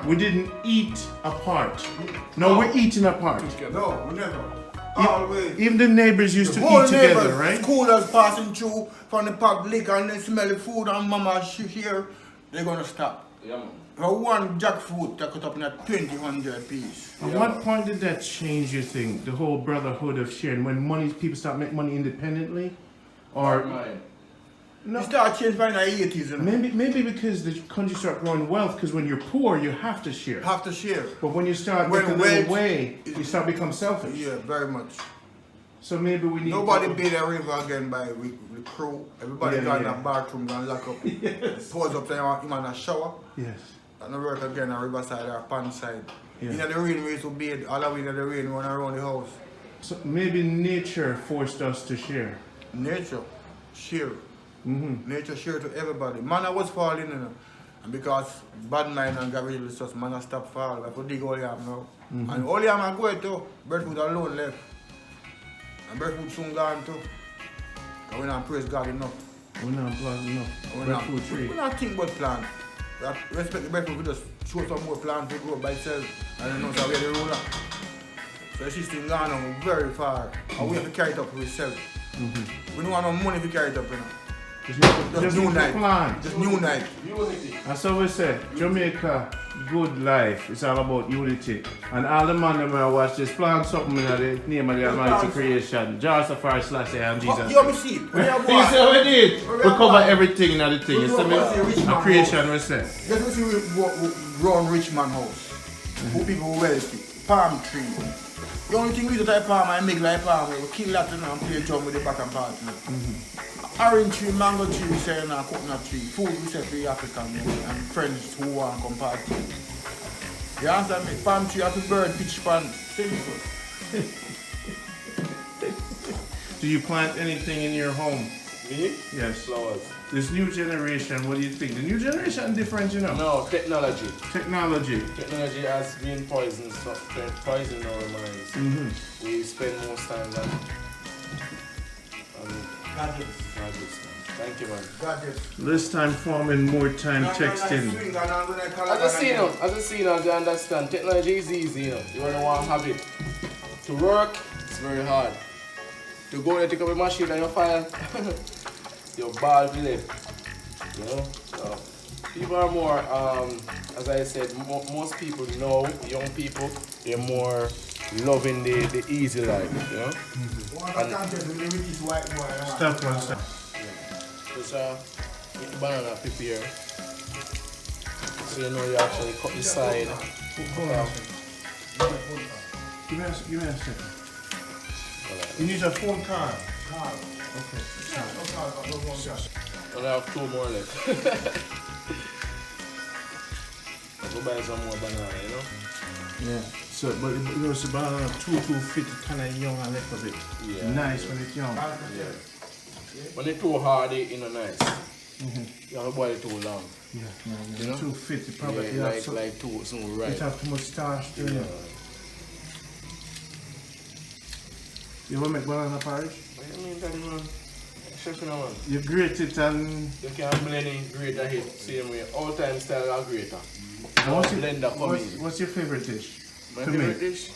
we didn't eat apart. No, we're eating apart. No, we never. Always. Even the neighbors used to whole eat together, neighbors, right? Schoolers passing through from the public and they smell the food and mama here, they're gonna stop. Yeah, man. For 1 jackfruit, they cut up in a 20-100 piece. At what point did that change, you think? The whole brotherhood of sharing, when people start making money independently? Or No. You start changing by the 80s, you know? maybe because the country start growing wealth, because when you're poor, you have to share. Have to share. But when you start making a little way, you start become selfish. Yeah, very much. So maybe we need Nobody bathe the river again by the crew. Everybody got in a bathroom and lock up. Yes. Pause up there, him in a shower. Yes. And work again on riverside or pond side. Yeah. In the rain, we used to bathe. All of we in the rain run around the house. So maybe nature forced us to share. Nature, share. Nature share to everybody. Man, I was falling, you know. And because bad mind and garbage resource, man, I stop falling. I have to dig all yam now. And all yam I go to, breadfruit alone left. And breadfruit soon gone too. And we don't praise God enough. We're not planting enough. Breadfruit tree. We don't think about plant. We respect the breadfruit, we just show some more plants to grow by itself. And you know, so we're the ruler. So the system gone on very far. And we have to carry it up ourselves. We don't want no money to carry it up, you know. Just new night. Just new night. That's how we say, Jamaica, good life. It's all about unity. And all the man that I watch this plant something in the name of the Almighty creation. Josaphat Selassie and Jesus. You see it. You see how we did? We cover everything in the thing. You see me? A creation we say. Just we see we run rich man house. Who people wealthy. Palm tree. The only thing we do type palm and make like palm, we kill that and play drum with the back and part. Orange tree, mango tree, we say, and coconut tree. Food we say for the African and friends who want to come party. You understand me? Palm tree have to burn pitch pan. Simple. Do you plant anything in your home? Me? Yes. Flowers. This new generation, what do you think? The new generation different, you know? No, technology. Technology. Technology has been poisoned our minds. We spend most time on gadgets. Thank you, man. Gadgets. Less time farming, more time texting. As a seen, you understand, technology is easy, you know. You only want to have it. To work, it's very hard. To go and take up a machine and you file, your ball village. You know? So, people are more, as I said, most people know, young people, they're more loving the easy life, you know. Step one step. It's banana prepare. So you know you actually cut the side. Give me a second. You need a phone card. Okay. And I have 2 more left. I'll go buy some more banana, you know? Yeah. So, but you know, it's about 2 feet, kind of young and left of it. Yeah. Nice when it's young. Yeah. When it's too hard, it's nice. You have to boil it too long. Yeah. You know? 2 feet, you probably Yeah, have like too soon, right? It have too much starch to it. You want to make banana porridge? What do you mean, Daddy, man? Chef, you know, man. You grate it and... You can blend it, grater it, same way. All time style of grater. Blender what's your favorite dish? My favorite dish?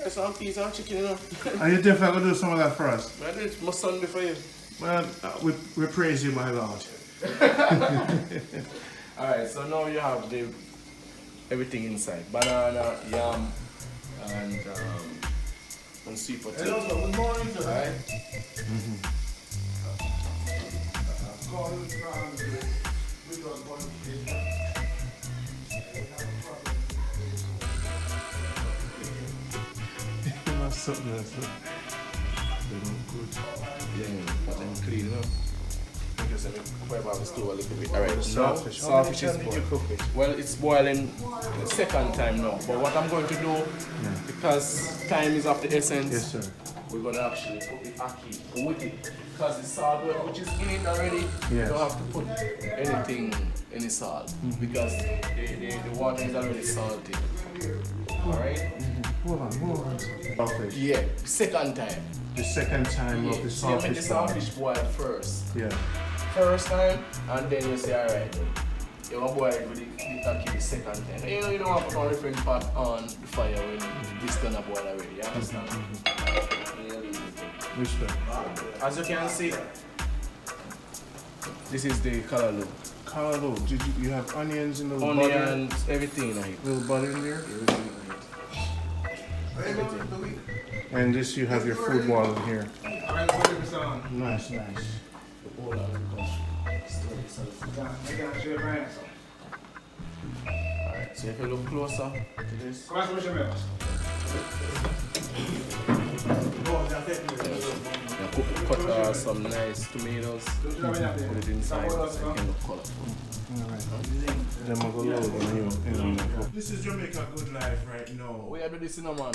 Some peas and chicken, you know. Are you definitely going to do some of that for us? I did my Sunday for you. Well, we praise you, my Lord. Alright, so now you have everything inside. Banana, yam, and sweet potato. Good morning, sir. Alright? Something else. They look good. Yeah, but then clean it up. Just let me wipe out the stove a little bit. Alright, now Saltfish is boiled. Well, it's boiling the second time now. But what I'm going to do, because time is of the essence, Yes, sir. we're going to actually put the ackee with it. Because the salt, which is in it already, you Yes. don't have to put any salt. Because the water is already salty. Alright? Hold on. Saltfish. Yeah, second time. The second time of the So you make the saltfish. saltfish boil first. Yeah. First time, and then you say, alright, you want to boil it with the ackee the second time. You don't want to put a different pot on the fire when this gonna boil already, you understand? Respect. As you can see, this is the callaloo. Carlo, did you have onions in the butter? Onions, everything in it. Little butter in there? Everything. And this you have your food boiling here. Nice. Alright, so if you look closer to this. Cut some nice tomatoes, put it inside so it can look colorful. Alright. Then we'll go load on you. This is Jamaica Good Life right now. We are doing this in a man.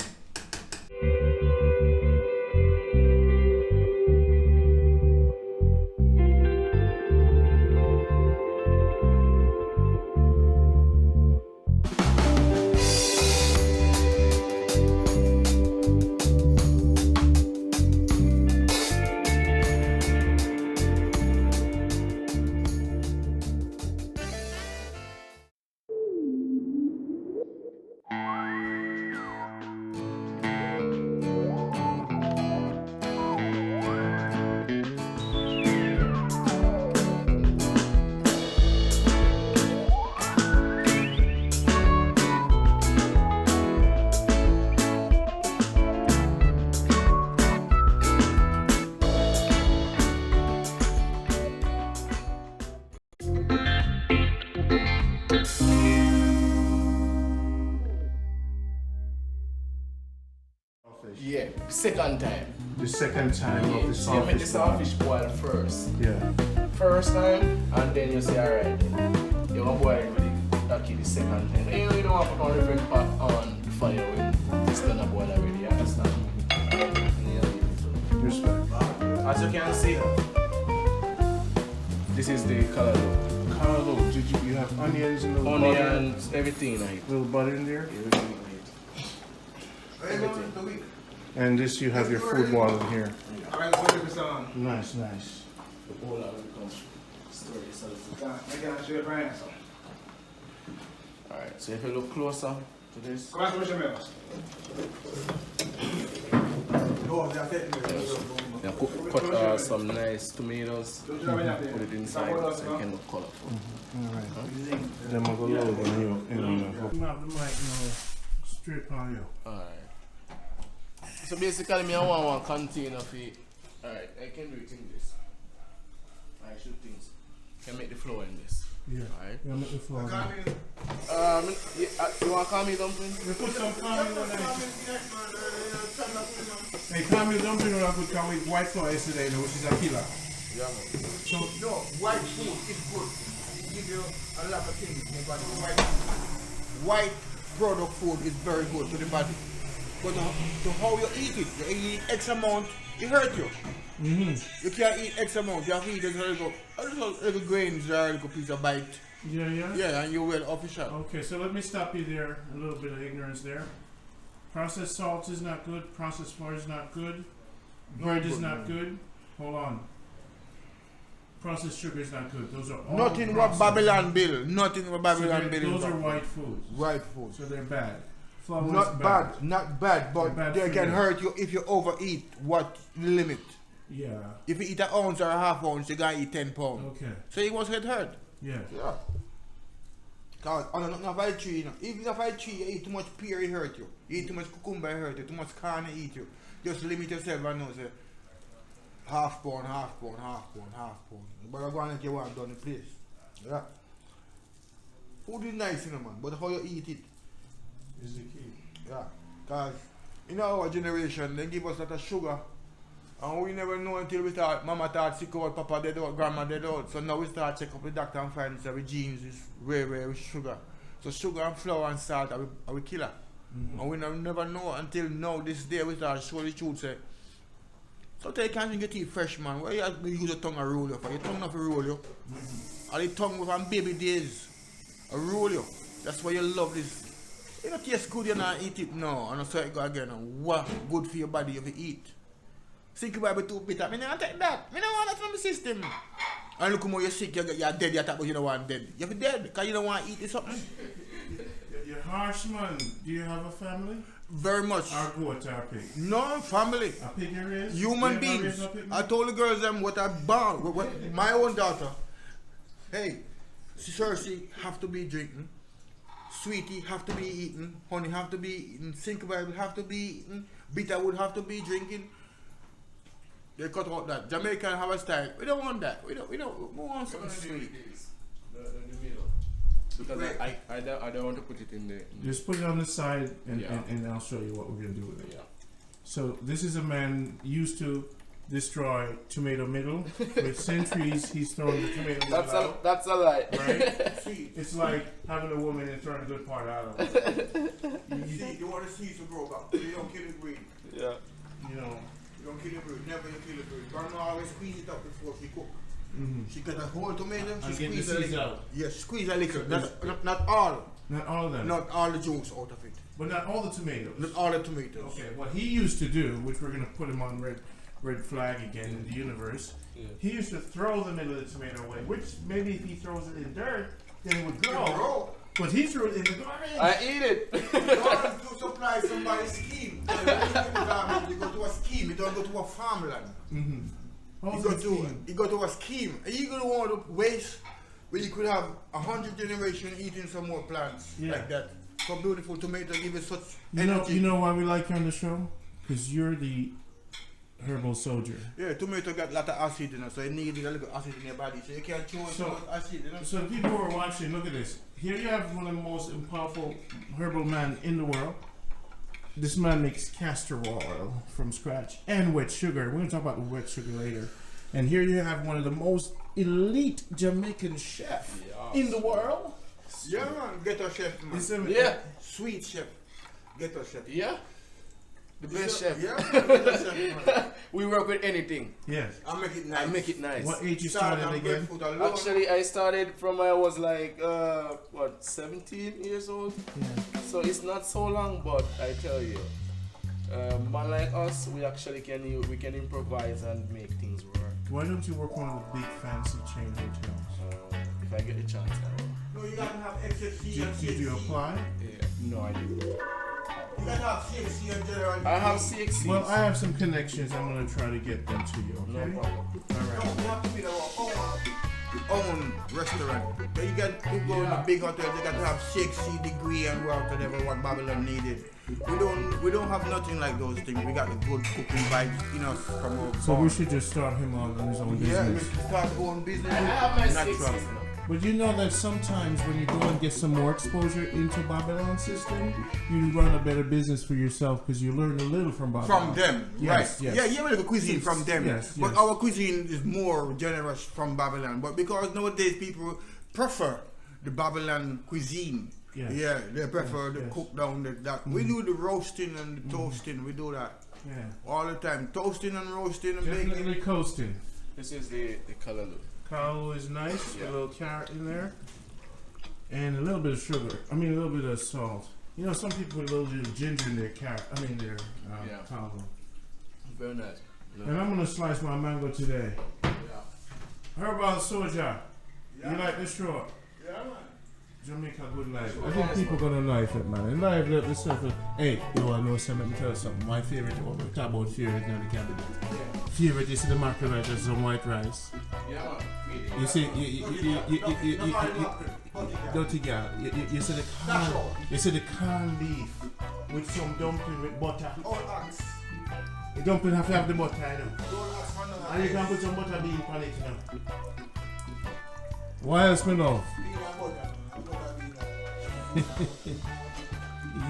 Yeah, second time. The second time of the So you make the saltfish. saltfish boil first. Yeah. First time, and then you say, alright, you want to boil it with the ackee the second time. You don't want to put a different pot on the fire when it's gonna boil already, you understand? Respect. As you can see, this is the callaloo. Carlo, did you have onions in the butter? Onions, everything in it. Little butter in there? Everything in it. Everything. And this you have your food boiling here. Nice. All out of the country. Story itself. Alright, so if you look closer to this. Yeah, cut some nice tomatoes, put it inside so it can look colorful. Alright. Then we'll go load on you. You have the mic now. Straight on you. Alright. So basically, me I want one container for it. Alright, I can do it in this. I shoot things. Can make the flour in this. Yeah. Alright. Yeah, make the flour. you want to call me dumpling? We put some caramel on it. Hey, caramel dumpling are good because we white flour yesterday, which is a killer. Yeah, man. So, no, white food is good. It gives you a lot of things in the body. White food. White product food is very good to the body. But to how you eat it, you eat X amount, it hurt you. You can't eat X amount, you have to eat a little grains or a little piece of bite. Yeah. Yeah, and you will official. Okay, so let me stop you there. A little bit of ignorance there. Processed salt is not good. Processed flour is not good. Bread is not good. Hold on. Processed sugar is not good. Those are all Nothing what Babylon build. Nothing what Babylon build. Those are white foods. White food. So they're bad. Flour Not is bad, not bad, but They're bad they for can you. hurt you if you overeat what limit. Yeah. If you eat an ounce or a half ounce, you gotta eat 10 pounds. Okay. So you must get hurt. Yeah. Yeah. Cause on a fight tree, you know, even if I tree, you eat too much pear, it hurt you. You eat too much cucumber, it hurt you. Too much corn, it eat you. Just limit yourself and know, say, half pound. But I go and let you want done the place. Yeah. Food is nice, you know, man, but how you eat it Is the key. Yeah, because in our generation, they give us a lot of sugar. And we never know until we start, mama thought sick out, papa dead out, grandma dead out. So now we start check up the doctor and find that our genes is rare with sugar. So sugar and flour and salt are we killer. And we never know until now, this day, we start show the truth, say, so you can't drink your tea fresh, man. Why you use your tongue and roll you for? Your tongue not to roll you. Or the tongue from baby days, a roll you. That's why you love this. It don't taste good, you not eat it now. And so it go again. And what good for your body if you eat? Think about it too bitter. I don't take that. I don't want that from the system. And look how you're sick, you're dead, you're talking about you don't want dead. You're dead because you don't want to eat something. You're harsh, man. Do you have a family? Very much. Or goat or pig? No, family. A pig you raise? Human You ever beings. raise a pig, man? I told the girls them what I born. My own daughter. Hey, Cersei have to be drinking. Sweetie have to be eating. Honey have to be eating. Think Bible have to be eating. Bitterwood have to be drinking. They cut out that. Jamaican have a style. We don't want that. We want something sweet. The middle. Because I don't want to put it in the... Just put it on the side and, Yeah. and I'll show you what we're going to do with it. Yeah. So this is a man used to destroy tomato middle. With centuries, he's thrown the tomato middle out. That's a lie. Right? It's like having a woman and throwing a good part out of it. You want to see to grow up. You don't kill the breed. Yeah. You know. You don't kill the breed. Never you kill the breed. Grandma always squeeze it up before she cook. She got a whole tomato. She And get the squeeze a seeds little. out. Yes, squeeze a little. Not all. Not all of them. Not all the juice out of it. But not all the tomatoes. Not all the tomatoes. Okay, what he used to do, which we're going to put him on red flag again in the universe, he used to throw the middle of the tomato away, which maybe if he throws it in dirt, then it would grow. But he threw it in the garbage. I eat it. You want to supply somebody's scheme. So you go to a scheme, you don't go to a farmland. You go to a scheme. And you don't want to waste where you could have 100 generations eating some more plants like that. So beautiful tomato give you such energy. You know why we like you on the show? Because you're the herbal soldier. Yeah, tomato got a lot of acid in it, so you need a little acid in your body. So you can't chew acid, you know? So the people who are watching, look at this. Here you have one of the most powerful herbal men in the world. This man makes castor oil from scratch and wet sugar. We're going to talk about wet sugar later. And here you have one of the most elite Jamaican chefs in the world. Yeah, man. Ghetto chef, man. Sweet chef. Ghetto chef. Yeah. The best chef. Yeah, ghetto chef, man. We work with anything. Yes. I make it nice. What age you started again? Actually, I started from I was like 17 years old. Yeah. So it's not so long, but I tell you, man like us, we actually can improvise and make things work. Why don't you work one of the big fancy chain hotels? If I get the chance, I will. No, you gotta have XFC and Did you apply? Yeah. No, I didn't. You gotta have CXC and general. I have CXC. Well, I have some connections. I'm going to try to get them to you, okay? No problem. All right. No, you have to be the one. own restaurant. You got to go in the big hotels, they got to have 60 degree and whatever what Babylon needed. We don't have nothing like those things. We got the good cooking vibes, you know, from our So farm. we should just start him on his own Yeah, we business. should start our own business. I have my Natural. 60s, But you know that sometimes when you go and get some more exposure into Babylon system, you run a better business for yourself because you learn a little from Babylon. From them, Yes, right? yes. Yeah, you have a cuisine from them. Yes, But yes. our cuisine is more generous from Babylon. But because nowadays people prefer the Babylon cuisine. Yes. Yeah, they prefer the yes. cook down that. We do the roasting and the toasting. We do that Yeah. all the time. Toasting and roasting and Definitely baking. coasting. This is the color look. Callaloo is nice. Yeah. A little carrot in there. And a little bit of sugar. I mean, a little bit of salt. You know, some people put a little bit of ginger in their carrot. I mean, their Yeah. callaloo. Very nice. And I'm gonna slice my mango today. How about soja? You like this short? Yeah, man. Jamaica good life. I think people gonna like it, man. And live let this stuff. Hey, you wanna know something? Let me tell you something. My favorite, what we talk about favorite now the cabinet. Favorite is the mackerel rice and some white rice. Yeah, man. You see, you dirty girl. You see the corned beef with some dumpling with butter. All axe. The dumpling have to have the butter, you know. Don't ask for nothing. And you can put some butter bean on it, you know. What else, me love?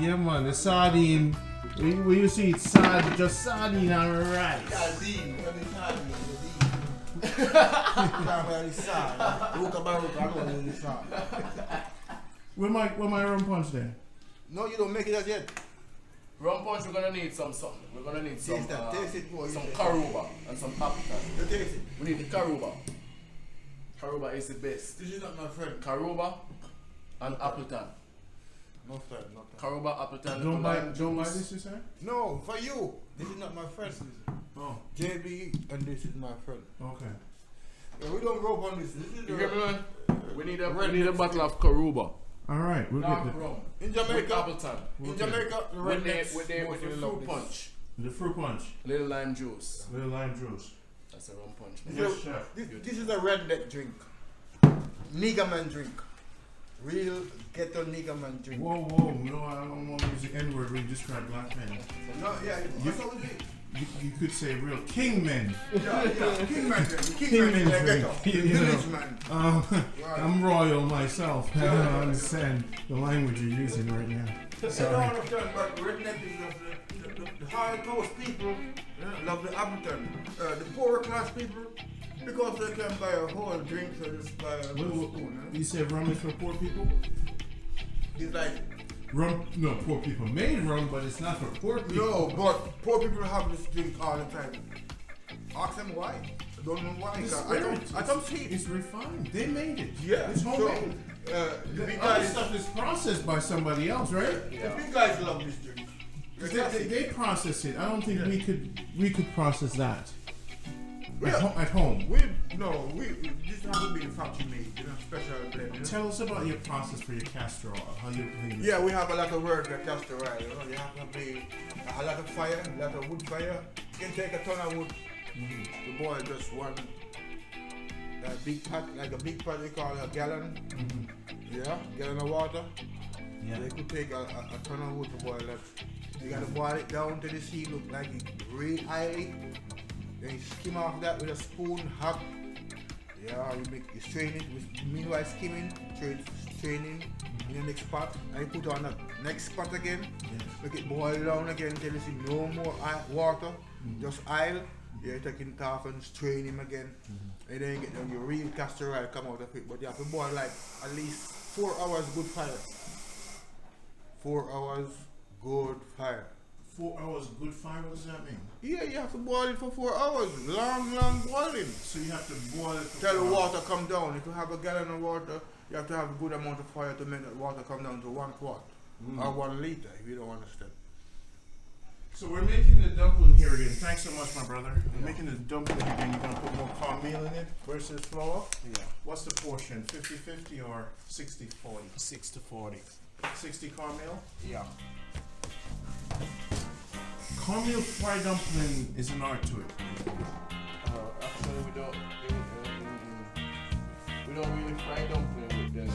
Yeah, man, the sardine. We used to eat sardine, just sardine and rice. Sardine. Let me sardine. Sardine. Where my rum punch there? No, you don't make it as yet. Rum punch, we're gonna need some something. We're gonna need some Taste that. Taste it, boy. some caruba and some paprika. You taste it. We need the caruba. Caruba is the best. This is not my friend. Caruba and Appleton. No friend, no friend. Caruba, Appleton, Don't buy lime juice. this, you say? No, for you. This is not my friend. Oh, JB and this is my friend. okay. Yeah, we don't rope on this. This is You hear me, man? We need a Red bottle of Caruba. All right, we'll get Dark the rum. In With Jamaica. Appleton. In Jamaica, the With rednecks the mostly love fruit this. punch. fruit punch, Little lime juice. little lime juice. That's a rum punch. This Yes, is- chef. This is a redneck drink. Nigger man drink. Real ghetto nigger man drink. Whoa, no, I don't want to use the N-word when you describe black men. No, yeah, that's how we do it. You could say real king men. Yeah, king man drink. King King man man drink. drink. You know. Village man. I'm royal myself. I don't understand the language you're using right now. I don't Sorry. understand, but redneck is the high coast people love the Appleton. The poorer class people, because they can buy a whole drink, so just buy a little spoon. You said rum is for poor people? It's like, Rum, no, poor people made rum, but it's not for poor people. no, but poor people have this drink all the time. Ask them why. I don't know why. It's 'cause spirit. I don't see it. It's refined. They made it. Yeah, It's homemade. The big The other guys, stuff is processed by somebody else, right? the big guys love this drink. The classic. They process it. I don't think we could process that Yeah. at home. We this has to be the factory made, special blend. You know? Tell us about your process for your castor oil. How you Yeah, we have a lot of work at castor oil. You know, you have to be a lot of fire, a lot of wood fire. You can take a ton of wood to boil just one big pot, like a big pot they call a gallon. Yeah, gallon of water. Yeah. They could take a ton of wood to boil that. You gotta boil it down to the sea, look like it real highly. Then you skim off that with a spoon, hot. Yeah, you strain it, meanwhile skimming, straining in the next pot, and you put on the next pot again, make it boil down again until you see no more water, just oil. Yeah, you take it off and strain him again, and then you get your real castor oil come out of it. But you have to boil like at least 4 hours good fire. 4 hours good fire. 4 hours good fire. What does that mean? Yeah, you have to boil it for 4 hours. Long boiling. So you have to boil it for Till the 4 hours. water come down. If you have a gallon of water, you have to have a good amount of fire to make that water come down to 1 quart or 1 liter, if you don't understand. So we're making the dumpling here again. Thanks so much, my brother. We're making the dumpling again. You're gonna put more cornmeal in it versus flour. Yeah. What's the portion? 50-50 or 60-40? 60-40. 60 cornmeal. Yeah. Cornmeal fried dumpling is an art to it. Actually, we don't. fried dumpling with them.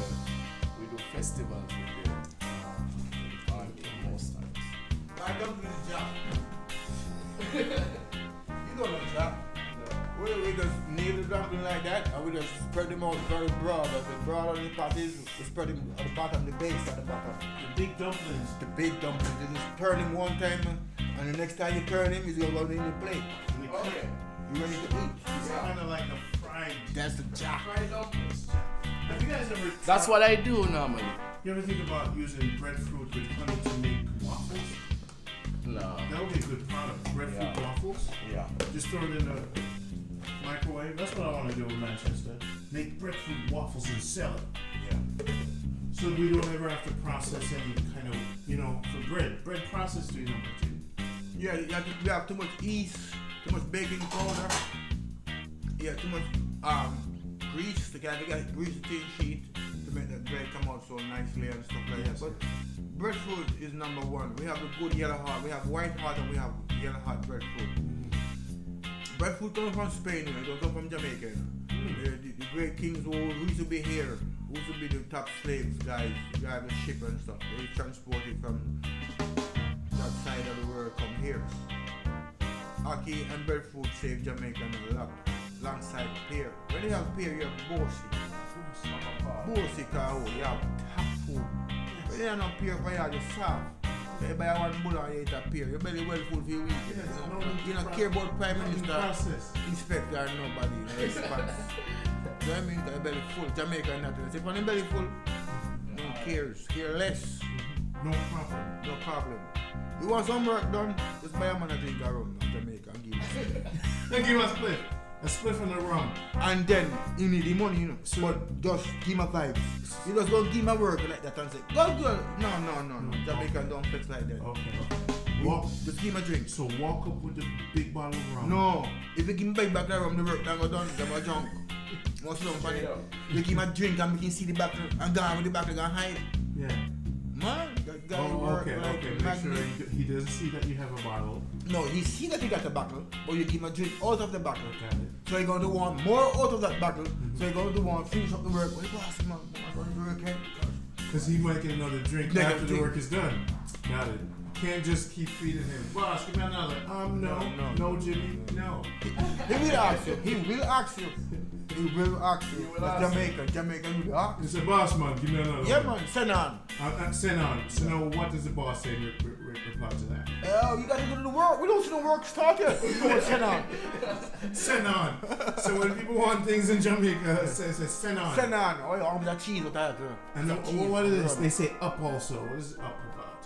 We do festivals with them. Most times. Fried dumpling is Jack. You don't know Jack. We just knead the dumpling like that, and we just spread them out very broad. As the broad on the pot is, we spread them at the bottom, the base at the bottom. The big dumplings. The big dumplings. You just turn him one time, and the next time you turn him, he's going to go in the plate. Okay. You ready to eat? It's kind of like a fried. That's the Jack. Fried dumplings. Have you guys ever? That's what I do normally. You ever think about using breadfruit with honey to make waffles? No. That would be a good product. Breadfruit waffles. Yeah. Just throw it in the microwave. That's what I want to do with Manchester. Make breadfruit waffles and sell it. Yeah. So we don't ever have to process any kind of, for bread. Bread processing number 2. Yeah, you have too much yeast, too much baking powder. Yeah, too much grease. They got grease the tin sheet to make the bread come out so nicely and stuff like that. But breadfruit is number 1. We have the good yellow heart. We have white heart and we have yellow heart breadfruit. Breadfruit comes from Spain, it don't come from Jamaica. The great kings who used to be here, who used to be the top slaves guys, drive the ship and stuff. They transport it from that side of the world come here. Ackee and breadfruit save Jamaican a lot. Alongside pear. When you have pear, you have bossy. Bossy cow, you have top food. When you have no pear for you, you're soft. You buy one bull and you eat a pear. Your belly well full for a week. You don't care about Prime Minister, inspector, or nobody. You know what I mean? Your belly full. Jamaica nothing. If your belly full, no cares. Care less. No problem. No problem. You want some work done? Just buy a man a drink of rum in Jamaica and give him. Then give him a split. A split from the rum. And then you need the money, So but just give him a vibe. You just go give him a work like that and say, go. No. Jamaican don't flex like that. Okay. Just give him a drink. So walk up with the big bottle of rum. No. If you give him back the rum, the work don't go done. They go junk. What's wrong for it? You give him a drink and we can see the bottle and gone with the bottle and hide. Yeah. Man, that guy work okay. Make sure he doesn't see that you have a bottle. No, he see that you got a bottle, but you give him a drink out of the bottle. Got it. So you're going to want more out of that bottle. So you're going to want to finish up the work. Well, boss, man, I'm going to work because he might get another drink after the work is done. Got it. Can't just keep feeding him. Boss, give me another. No, Jimmy, no. He will ask you. He will ask you. Jamaican will ask. He said, boss, man, give me another. Yeah, man, send on. Send on. So now, what does the boss say in reply to that? Oh, you gotta go to the work. We don't see no work started. Send on. Send on. So when people want things in Jamaica, say send on. Send on. Oh, yeah, I'm that cheese with that. And what is this? They say up also. What is up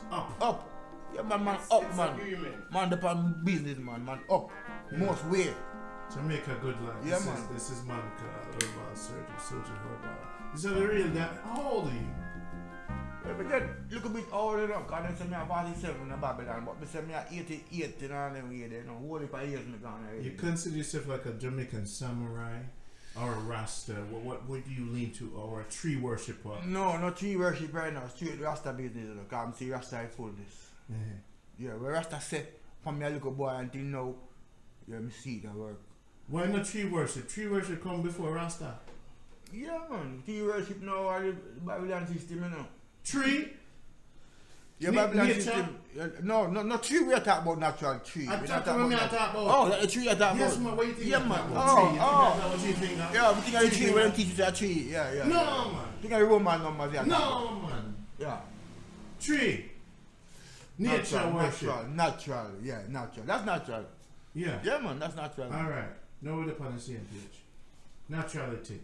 about? Up. Yeah, man, up, man. Man, the pan business, man, up. Most way. Jamaica good life. Yeah, man. This is Monica, Surgeon Horval. These are the real that. How old are you? But then, look a bit older, because they say me 47 in Babylon, but they say me 88 in all them way, whole heap of years me gone already. You consider yourself like a Jamaican samurai or a Rasta? What do you lean to? Or a tree worshipper? No, not tree worship right now. Straight Rasta business, because I'm see Rasta is fullness. Yeah, where Rasta say, from me a little boy until now, yeah, me see it at work. Why not tree worship? Tree worship come before Rasta. Yeah, man. Tree worship now are the Babylon system, you know. Tree? Yeah, Babylon system. No, not tree. We are talking about natural tree. I talk about. Oh, the tree I talk about. Yes, man. What do you think? Yeah, man. What do you think? Yeah, we think of the tree when they teach you that tree. Yeah. No, man. Think of the Roman numbers. Yeah. No, man. Yeah. Tree. Nature worship. Natural. Yeah, natural. That's natural. Yeah. Yeah, man. That's natural. All right. Now we're upon the same page. Naturality.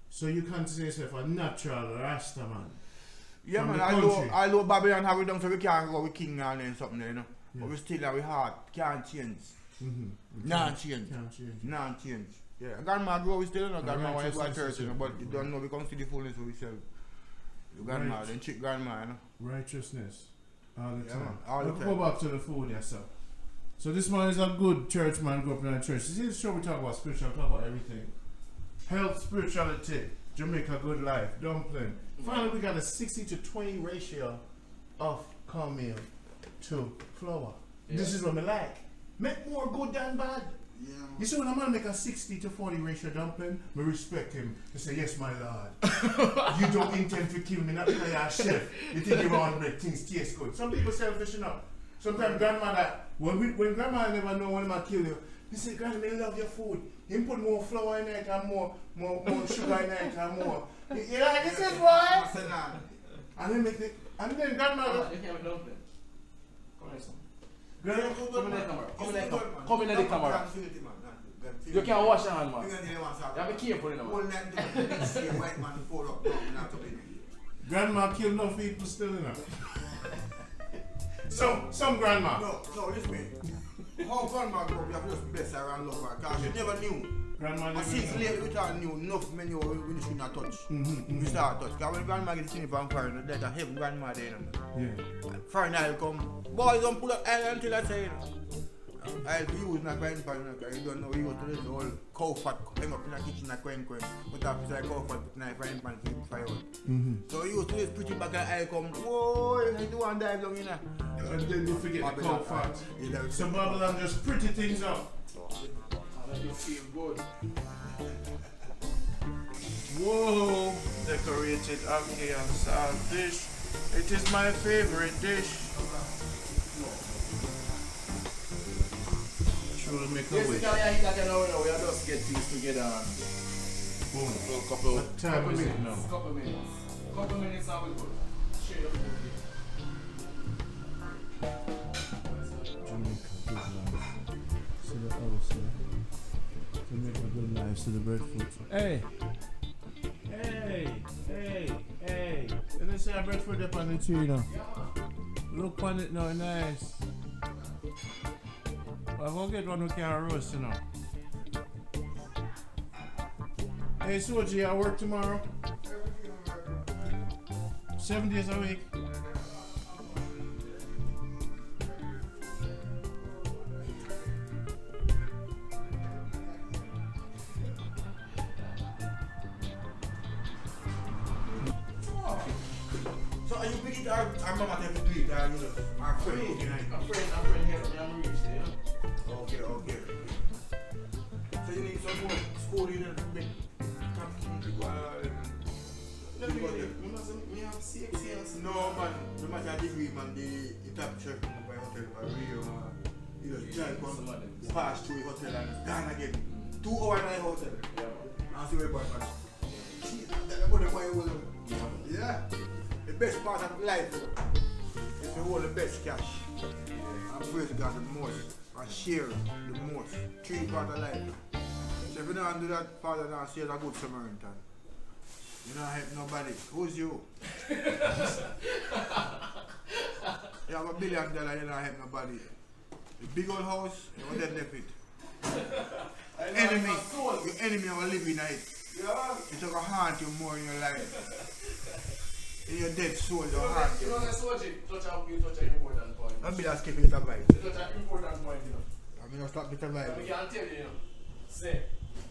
So you consider yourself a natural Rasta man. Yeah, man. I know Babylon have it done so we can't go with king and something, you know. Yeah. But we still have a heart. Can't change. Non-change. Yeah. Grandma grow we still, you know. Grandma want to go to church, you know, but you don't know we come see the fullness of ourselves. You grandma, then trick grandma, you know. Righteousness. All the time. Man, all the time. Go back to the food yourself. So this man is a good church man, grew up in a church. This is the show we talk about spiritual, talk about everything. Health, spirituality, Jamaica good life, dumpling. Finally, we got a 60-20 ratio of cornmeal to flour. Yeah. This is what we like. Make more good than bad. Yeah, man. You see, when a man make a 60 to 40 ratio dumpling, me respect him. He say, yes, my lord. You don't intend to kill me, not because you're a chef. You think you want to make things taste good. Some people selfish enough. Sometimes grandmother, when grandmother never know when I kill you, he say, Grandma, I love your food. He put more flour in it and more sugar in it and more. You like this is why? And then make it, and then grandmother. You can't have dumpling. Come here, son. Grandma, Come in the camera. Come in the camera. You can't wash your hand, man. You have to be careful, you know. Grandma killed enough people still, you know. Some grandma. No, listen. How grandma grew up, you have just bless her and love her, because she never knew. Grandma never knew. Since late, we thought knew enough menu we should not touch. We start touch. Because when grandma gets seen from foreign, there's a heavy grandma there. Yeah. Foreign I'll come, boy, don't pull up oil until I say, you know. I'll use my grandpa, you don't know, he was to this whole cow fat hang up in the kitchen at Quen, but after I cow fat, put my frying pan keep fire out. So he used to this pretty bag and I'll come, whoa, you do one dive down in there. And then you forget the cow fat. So Babylon just pretty things up. And you feel good. Whoa, decorated Afghan salt dish. It is my favorite dish. Sure, make a wish. We are just get things together. Boom. So couple minutes now. Couple minutes and we go. Share up. Jamaica, good life. See the house here. Jamaica, good life. See the breadfruit. Hey! Let me see a breadfruit up on the tree now. Look on it now, nice. I'm gonna get one who can roast, you know. Hey, Soji, I work tomorrow. 7 days a week. So are you picking our mama have to do it, our friend cooking night? A friend help me, I'm rich there. Okay. So you need some more schooling and make no man, no matter how degree man, the top chef by hotel by Rio, you just pass through the hotel and gone again. 2 hours in the hotel. And see where boy man. Yeah. The best part of life is to hold the best cash. And praise God the most. And share the most. 3 parts of life. So if you don't do that, Father don't say a good Samaritan. You don't help nobody. Who's you? You have $1 billion, you don't help nobody. The big old house, you want that left it. Your enemy will live in it. It took a haunt you more in your life. In your dead soul, your heart. You know, that's what you touch an important point. I'll be just keeping it alive. You touch an important point, you know. I'm going to stop it alive. I can't tell you, you know. Say,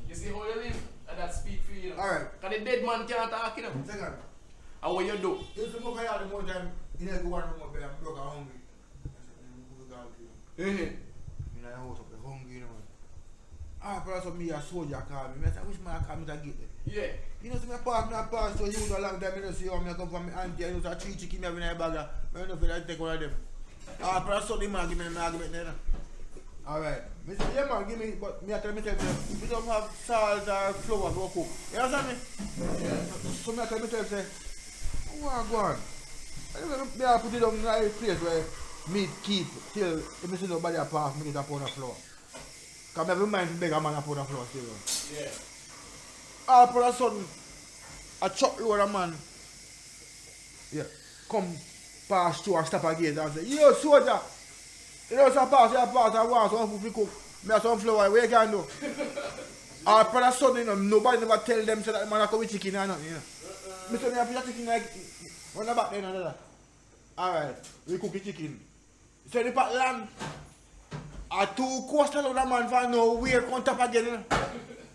you see how you live, and that speak for you, you know. Alright. Because the dead man can't talk, you know. Second. And what you do? You used to go the more time, you never go one more bed and broke and hungry. You know, I was up hungry, you know. After me a soldier call me, I said, which man call me to get it? Yeah. You know, see my partner pass, so you know a long time, you know, see how me come from my auntie, you know, so 3 chicken every night bag, I don't know if I take one of them. After a Sunday man give me an argument there. Alright. I say, yeah man, give me, but me I tell myself, we don't have salt or flour to cook. You understand me? Yeah. So me I tell myself, say, oh, go on. I put it on in a place where meat keep till if I see nobody pass, me get a pound of flour. Because I have a mind to beg a man a pound of flour still. Yeah. All of a sudden, a truckload of man, yeah, come pass through and stop again and say, yo soldier, you know some pass, I want some food to cook, me have some flour, what you can do? All of a sudden, you know, nobody never tell them so that man come with chicken or nothing, you know. Me say, me have a chicken like, run the back there and that. Alright, we cook the chicken. So the pot land, a 2 coastal of the man for nowhere come tap again, you know,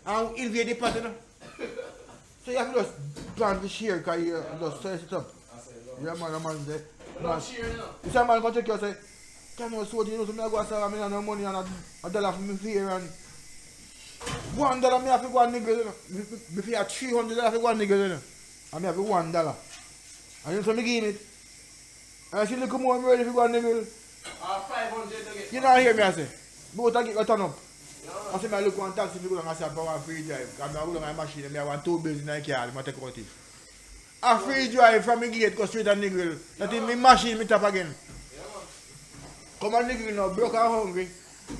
and invade the pot, you know. So you have to just plan to share because you just set it up. Yeah, man say, Not share, you know. you say, man, come check you say, can you soldier, you know, so I go and say, I have no money and $1 for me fare and $1 me have to go and nigga, you know. If you have 300, I have to go and nigga, you know. And me have $1. And you know me give it. And she look more, I'm ready to go and nigga. 500 to get. You know hear me I say? Both I get a turn up. I say I look one taxi people and I say I want free drive. And I look at my machine and I want 2 bills in the car, I take out it. A free drive from my gate go straight to nigga. That is my machine me tap again. Come on nigga now, broke and hungry.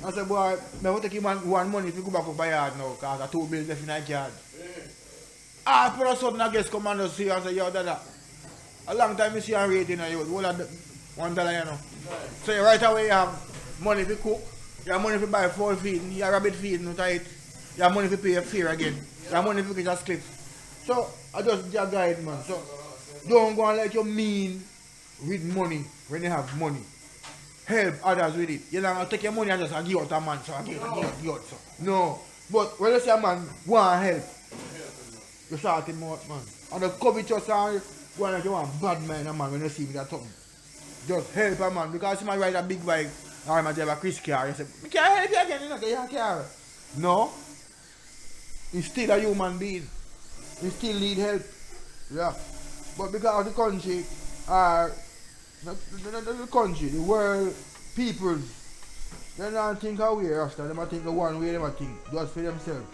I said, boy, I want to take him one money to go back up my yard now, because I have 2 bills left in the yard. After a sudden, I guess come and just see and say, yo, dada. A long time you see a rate in you, $1, you know. So right away you have money to cook, you have money to buy fowl feed, you have rabbit feed, you have money to pay your fare again, you have money to get a slip. So I just guide man. So don't go and let you mean with money when you have money. Help others with it. You know, take your money and just give out a man, so I give out. So. No. But when you see a man want help, you start him out, man. And the covetous and go and like you want bad man, man, when you see me that something. Just help a man, because somebody ride a big bike or I drive a Chris car, you say, I can't help you again, you know, you can't. No. He's still a human being. He still need help. Yeah. But because the country are the country, the world, people, they don't think how we are after, they might think of one way, they might think just for themselves.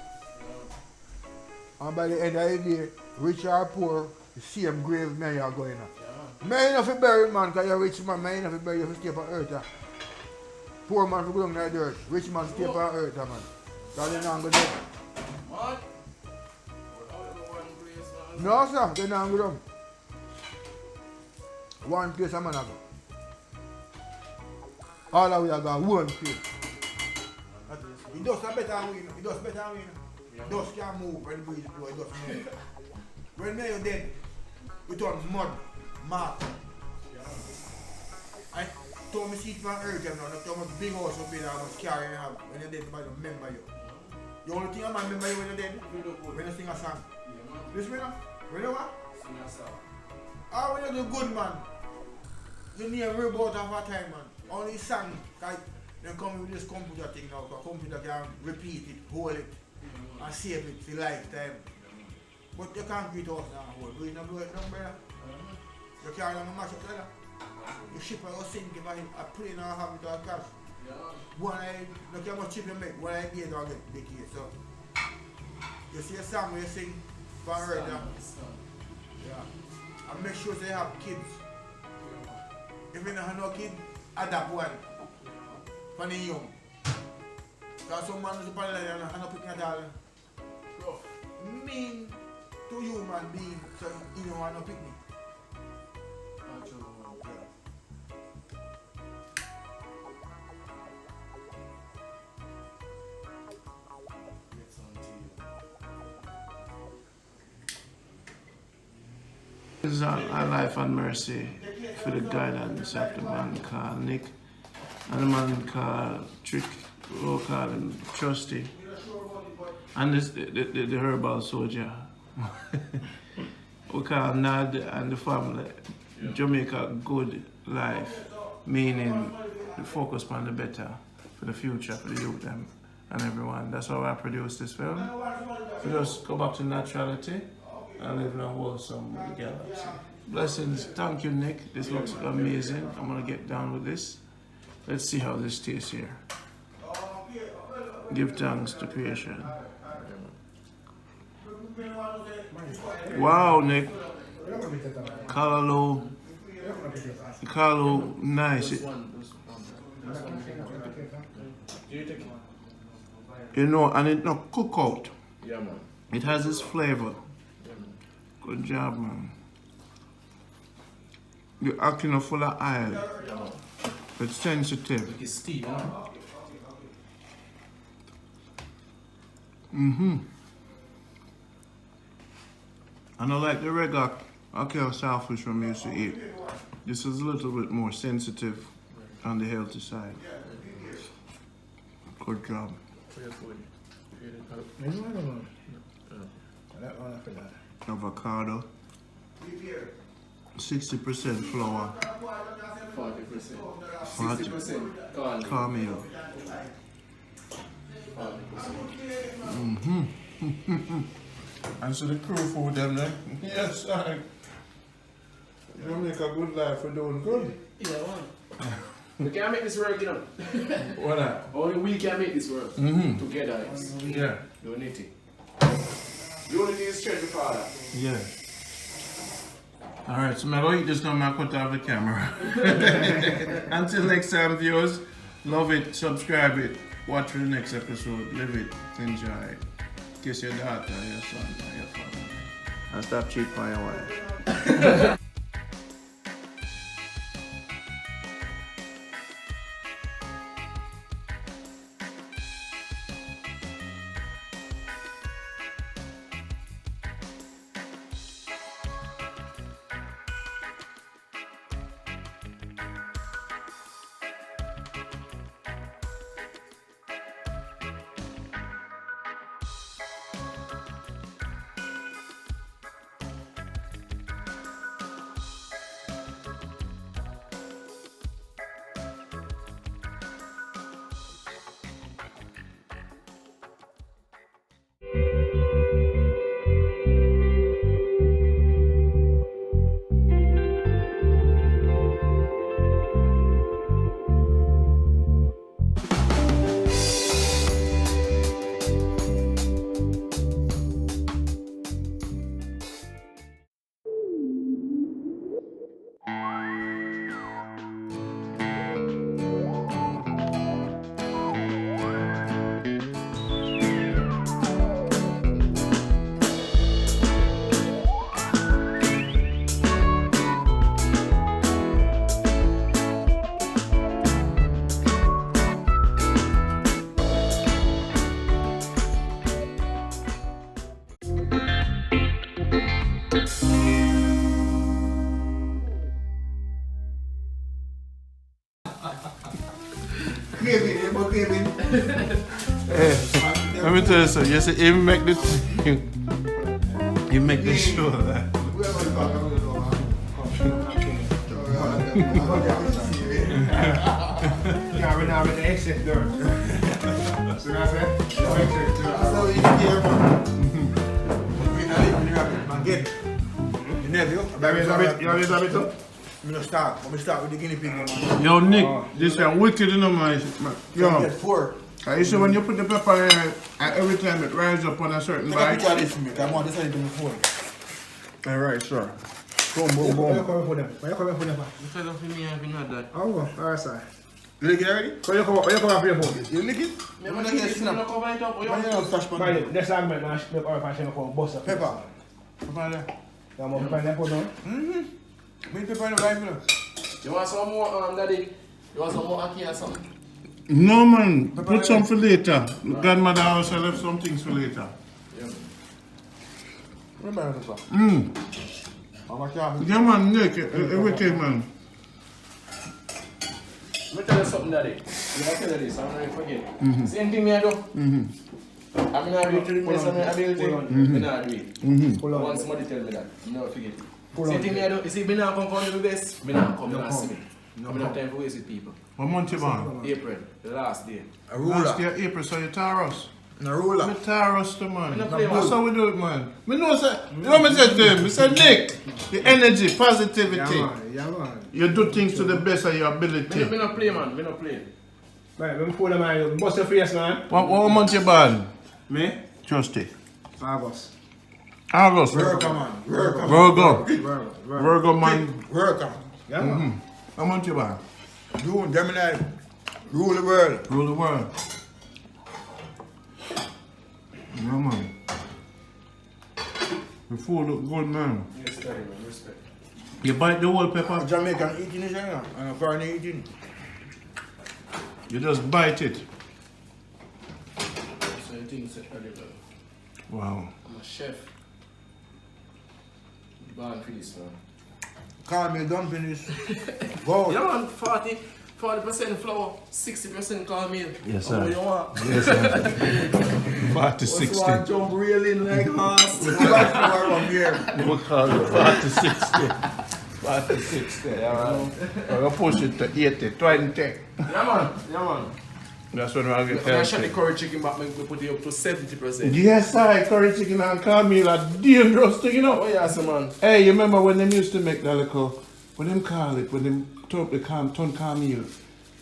And by the end of the day, rich or poor, the same grave man you are going on. Man enough to bury man, because you're rich man, man enough to bury you to stay on earth. Poor man to go down in the dirt, rich man stay on earth, man. Because they're not going to What? No sir, they're not going down. One place a man a go. All of we are going one place. It does better than we, it does better than we. It does can't move when the breeze blow, it does move. When you're dead, we turn mud, mark. I told me seat on earth now, not how much big house up there, how much car you have when you're dead, nobody remember you. The only thing a man remember you when you're dead, when you sing a song. Listen now, when you what? Sing a song. Or when you do good man, you need a robot of a time man. Only song, like, they come with this computer thing now, because computer can repeat it, hold it, and save it for lifetime. But you can't create house now, hold. Do you not blow it down, brother? You carry on a mash up together. You ship or you sink if a plane or have it or a crash. One eye, look how much chip you make, one eye gate or get big here. So, you see a song where you sing for her, yeah. And make sure they have kids. If you don't have no kid, adapt one. For the young. Because some man is upon the line and not picking at all. Mean to human being, so you don't want to pick me. This is our life and mercy for the guidance of the man called Nick and the man called Trick, we'll call him Trusty, and this, the herbal soldier. We call Nad and the family Jamaica good life, meaning the focus on the better for the future, for the youth them and everyone. That's how I produce this film. We just go back to naturality and live in a wholesome galaxy. Blessings. Thank you, Nick. This looks amazing. I'm gonna get down with this. Let's see how this tastes here. Give thanks to creation. Wow, Nick. Color nice. You know, and it not cook out. Yeah, man. It has its flavor. Good job, man. You're acting full of oil. It's sensitive. It's steam, man. And I like the regular saltfish from we used to eat. This is a little bit more sensitive on the healthy side. Good job. Avocado. 60% flour. 40%. 60% cornmeal. And so the crew food them then. Yes, I. You make a good life for doing good. Yeah, man. We can't make this work, you know. What that? Only we can make this work. Together. Yeah. Unity. Unity is strength to Father. Yeah. Alright, so I'm going to eat this now, I'm going to cut off the camera. Until next time, viewers, love it, subscribe it, watch for the next episode, live it, enjoy it. Kiss your daughter, your son, or your father. And stop cheating on your wife. Let me tell you something. You see, him make this. He make this show. I'm start with the guinea pig. Yo, Nick, this is wicked, you know, man. Yo, Four. you see when you put the pepper in, and every time it rises up on a certain bite. Take a picture of this, mate. I want this to my phone. Alright, sir. Boom, boom, Where you boom. coming for them? Where you coming for them? Instead of me having not that. Oh, alright, sir. You lick it already? Where you coming for your phone? You lick it? I'm going to get snap. Cover it up. Why you not flash pan? Right, next time, man, I'm going to find a boss. Pepper. Pepper there. I'm going to find that for them. Me pepper in the life, you know. You want some more, Daddy? You want some more ackee or something? No, man. Put some for later. Grandmother also left some things for later. Remember pepper. Yeah, man, Nick. Wicked, man. Let me tell you something, Daddy. You want to tell you this, I'm not forget. Same thing I do. I'm not ability, I'm not do it. Once somebody tell me that, I'm not forget it. Same thing I do. You see, me not come for the best, me not come and see me. I'm not time to waste with people. What month you born? April, the last day. A ruler. Last year, April, so you Taurus. A ruler. Me Taurus, the man. Me no play, That's man. how we do it, man. Me know, sir. You know what I said to him? I said, Nick, the energy, positivity. Yeah, man. You do things to the best of your ability. Me not play, man. Me not play. Right, let me pull them out. Bust your face, man. What month you born? Me? Tuesday. August. August. Virgo, man. Virgo. Virgo, man. Virgo. Yeah, man. How month you born? June, Gemini. Rule the world. Rule the world. Yeah, man. The food look good, man. Yes, Daddy, man. Respect. You bite the whole pepper, Jamaican eating is here, and a foreign eating. you just bite it. So you think it's edible? Wow. I'm a chef. Born for this, man. Call me dumplings. Go. Yeah, man. 40% flour, 60% cornmeal. Yes, How sir. you want? Yes, sir. 40, 60. What's one jump reeling like horse? Go back to our here. We'll call it 40, 60. 40, 60. Yeah, man. I'm going to push it to 80, 20. Yeah, man. Yeah, man. That's when I get When I shot the healthy. curry chicken back, we put it up to 70%. Yes, I curry chicken and cornmeal are dangerous thing, you know. Oh yeah, so man. Hey, you remember when them used to make that little, what them call it, when them turn up the ton cornmeal,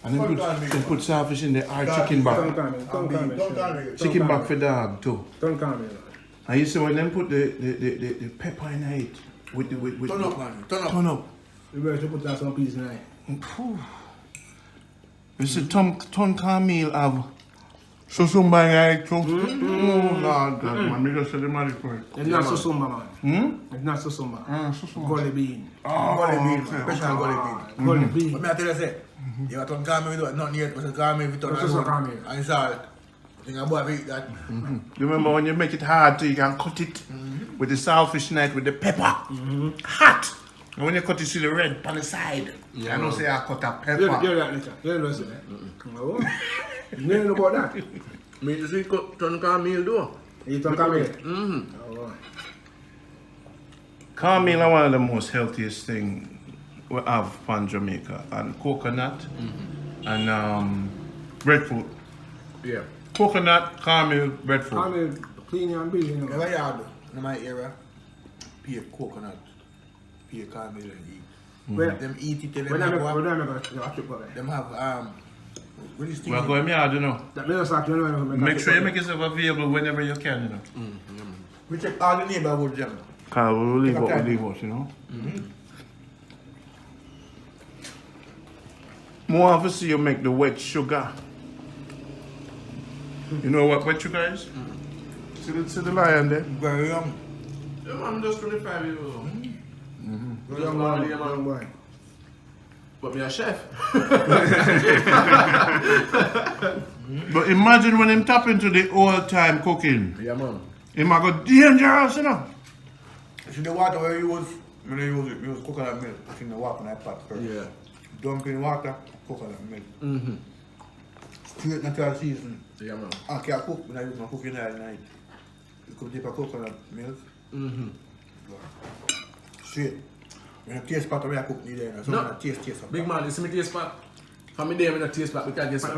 and they put starfish in the or chicken back. Chicken back for dog too. And you see when them put the pepper in it with Turn up, man. turn up. You better put that some piece in it. You see ton cornmeal have susumba in it too. Oh Lord God, man, me just say the magic word. It's not susumba, man. It's not susumba. Gully bean. Gully bean, man. Special gully bean. Gully bean. But me I tell you, say, you have to cornmeal without nothing yet, but the cornmeal without cornmeal. And salt. I think I'm going to eat that. You remember when you make it hard so you can cut it with the saltfish knife with the pepper. Hot! And when you cut it, see the red on the side. I don't say I cut a pepper. You're that, Richard. You don't say that. Oh. You don't know about that. Me just eat turn cornmeal though. You turn cornmeal? Mm-hmm. Cornmeal is one of the most healthiest things we have from Jamaica. And coconut and breadfruit. Yeah. Coconut, cornmeal, breadfruit. Cornmeal clean and busy, you know. Never yard in my area, pay coconut, pay cornmeal and eat. Them eat it till them have them have what is We're going hard, you know. Make sure you make yourself available whenever you can, you know. We check all the neighborhood jam. Because we leave what we leave us, you know. More of see you make the wet sugar. You know what wet sugar is? See the lion there? Very young. Yeah, man, I'm just 25 years old. Young boy. But me a chef. But imagine when him tap into the old time cooking. Yeah, man. Him a go dangerous, you know. See the water where you use, when you use coconut milk, put in the water in that pot first. Yeah. Dump in water, coconut milk. Straight natural season. Yeah, man. I can't cook when I use my cooking all night. You could dip a coconut milk. Straight. When you taste pot, when I cook, you there. So No. taste. Big man, you see me taste pack? For me there, me not taste pack because guess what?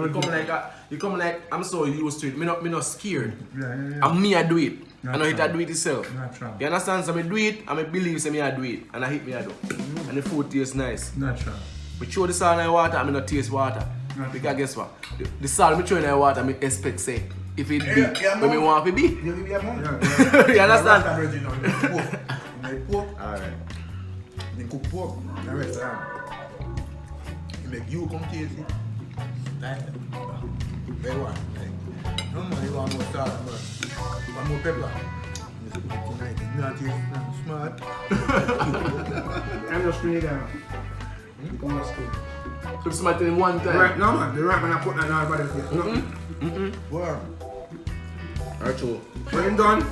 You come like I'm so used to it. Me not scared. And me I do it. I know it I do it itself. Natural. You understand? So me do it and me believe say me I do it. And I hit me I do. And the food tastes nice. Natural. Me throw the salt in the water and me not taste water. Because guess what? The salt me throw in the water, me expect say if it be when me want it be. You understand? Pork. Alright. Then cook pork in the restaurant. You make you come taste it. Like, very one. Like, no man, you want more salt, man. You want more pepper. You just put it tonight. You not taste smart. I'm just screen it down. Come on, screen. So somebody in one time. Right, no man, the right when I put that on everybody's face. Wow. Alright, so. When I'm done,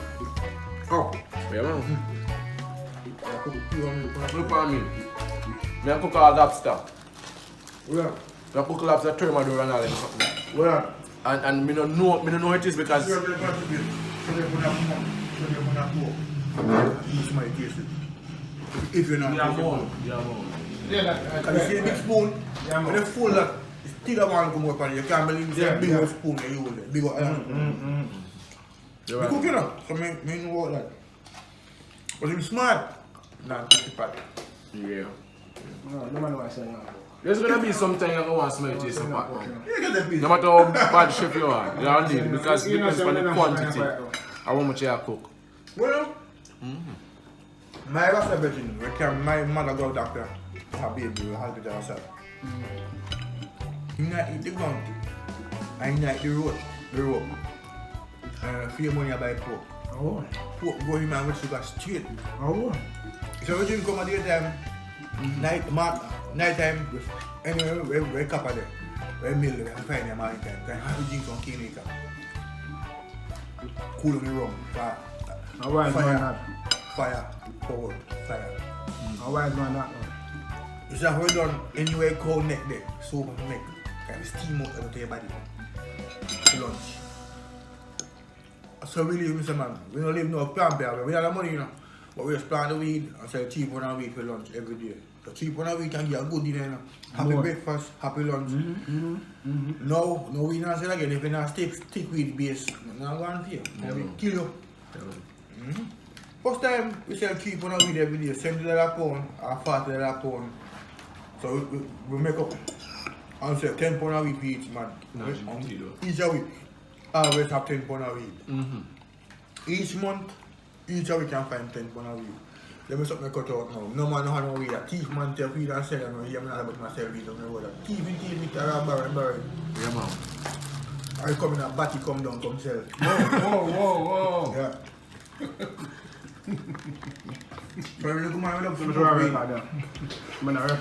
up. Yeah, man. Cook you on the Look at me. Me I cook all lobster. Yeah. Me I cook lobster, thermador and all them something. Well, And me don't know it is because Somebody taste it. If you're not. yeah, man. Because you see the big spoon, when you full that, it's still a man come up on you. You can't believe it's a big old spoon you use it. Big old You cook it up, so me know what that. But if you're smart, nah, take the pot. Yeah. no man what I say now. There's gonna be some time you want to smell taste of pot. You get the piece. No matter how bad chef you are, you don't need it because it You know, depends on the so quantity many and how much you cook. Well, my rasta virgin, my mother go doctor, her baby will help it herself. You not eat the ground, and you not eat the rope. Few money I buy pork. Oh, Pork go in man with sugar straight. oh. So we drink come at daytime, night time, anyway, we cup of there. We meal, we find them all the time. Can have to drink some Jamaica. Cool on the rum. Why is man that? Fire, forward, fire. Why is man that? You see how we done anyway cold neck there, soap on the neck. Can steam out out of your body. To lunch. So we live, Mr. Man. We don't live no plant bear. We have the money, you know. But we just plant the weed and sell cheap on our weed for lunch every day. So cheap on a week and get a good dinner. Happy breakfast, happy lunch. No, we not say again, if you not stick with base, not going to you. We kill you. First time we sell cheap on a week every day, $70 a pound or $40 a pound. So we make up and say 10 pound a week each man. Each a week, always have 10 pound a week. Each month, each a week can find 10 pound a week. Let me something cut out now. No man know how to weed that. Thief man tell weed and sell and no, I'm not about myself weed on the road. Thief it, barrel. Yeah, man. I come in a batty, come down, come sell. Whoa. Yeah. But look man, we love smoke weed.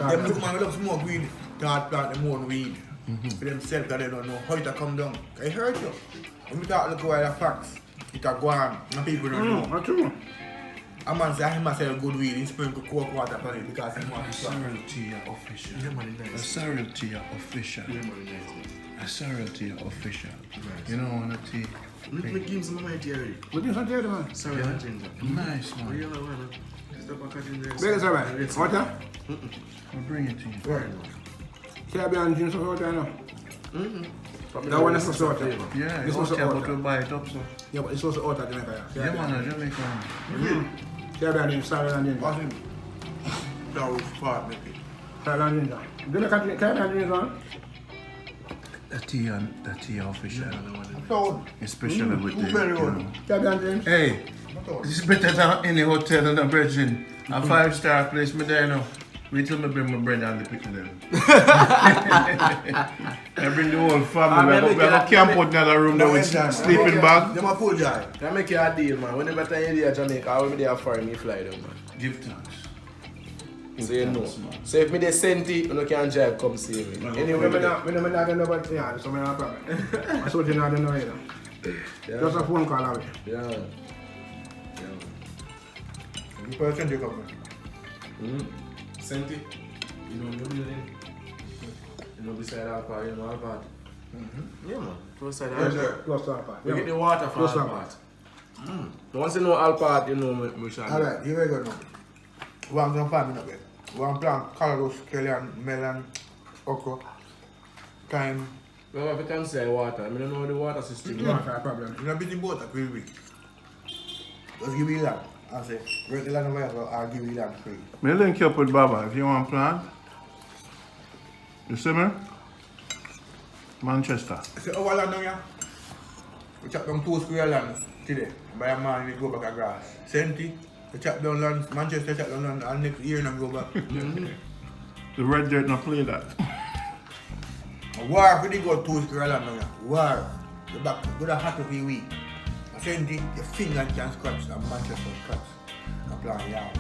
Them look man, we love smoke weed. Start plant them own weed. For themselves that they don't know how it come down. I heard you. When we talk look while the facts, it a go on. And people don't know. That's true. A man say him sell good weed, he sprinkle coke water on it because he wants to. Surrealty official. A surrealty official. A surrealty official. You know what I tea? Let me give some of my tea already. What you say, man? Sorry, I ginger. Nice man. Beg is alright. Water? I'll bring it to you. Say I be on ginger water now. That one is also water. Yeah, This it's was okay, water. but we'll buy it up so. Yeah, but it's also water Jamaica. Yeah man, Jamaica. Say I be on ginger, sorry on ginger. What's him? That was part maybe. Sorry on ginger. Jamaica, can I be on ginger, man? The tea official. So, Especially with the, very you good. know. Can I be on ginger? Hey, this is better than any hotel in the Virgin. A 5-star place, me there now. Wait till me bring my bread and the pickle them. I bring the whole family. We have a camp out in the room there with sleeping bag. Them a full guy. Can I make you a deal, man? Whenever time you're there, Jamaica, I will be there for me fly down, man. Give thanks. So you know. So if me they send it, you can drive, come see me. Anyway, I'm not going to know about yeah, so I'm not problem. I saw you not know either. Just a phone call away. Yeah. You put a change your company. Send it. You know, the building. You know, beside Alpha, you know, Alpha. Yeah, man. Close side Yes, Alpha. sir. Close to our part. We get the water for Close to our Alpha. part. Once you know Alpha, you know we shall. Alright, here we go now. One some farming up there. One plant, carrots, scallion, melon, okra, thyme. Well, if you can say water, I mean, I don't know the water system. Not a problem. You know, busy boat that we week. Just give me that. I say, rent the land over here, I'll give you that free. Me link you up with Baba if you want plant. You see me? Manchester. So, our land down here, we chop down 2 square land today. By a man, we go back a grass. Senti, we chop down land, Manchester chop down land, and next year, we go back. The red dirt not play that. War, we did go 2 square land down here. War, the back, go to hot of the week. Senti, your finger can scratch, and Manchester scratch. And plant yard.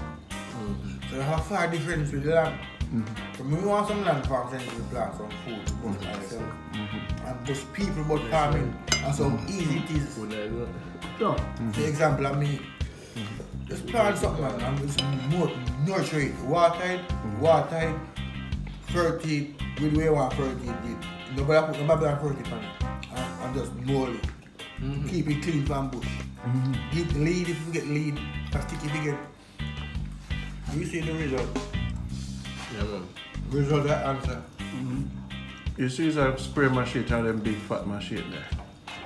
So you have far difference with the land. So we want some land farm to plant some food, both ourselves. And both people about farming and so easy it is. Sure. For example, I mean, just plant something man, and just nurture it. Water it, fertile, with where you want fertile it. Nobody put fertile on it. And just mold it. Keep it clean from bush. Get lead if you get lead, plastic if you get. You see the result. Yeah, man. Result that answer. You see that spray machine and them big fat machine there.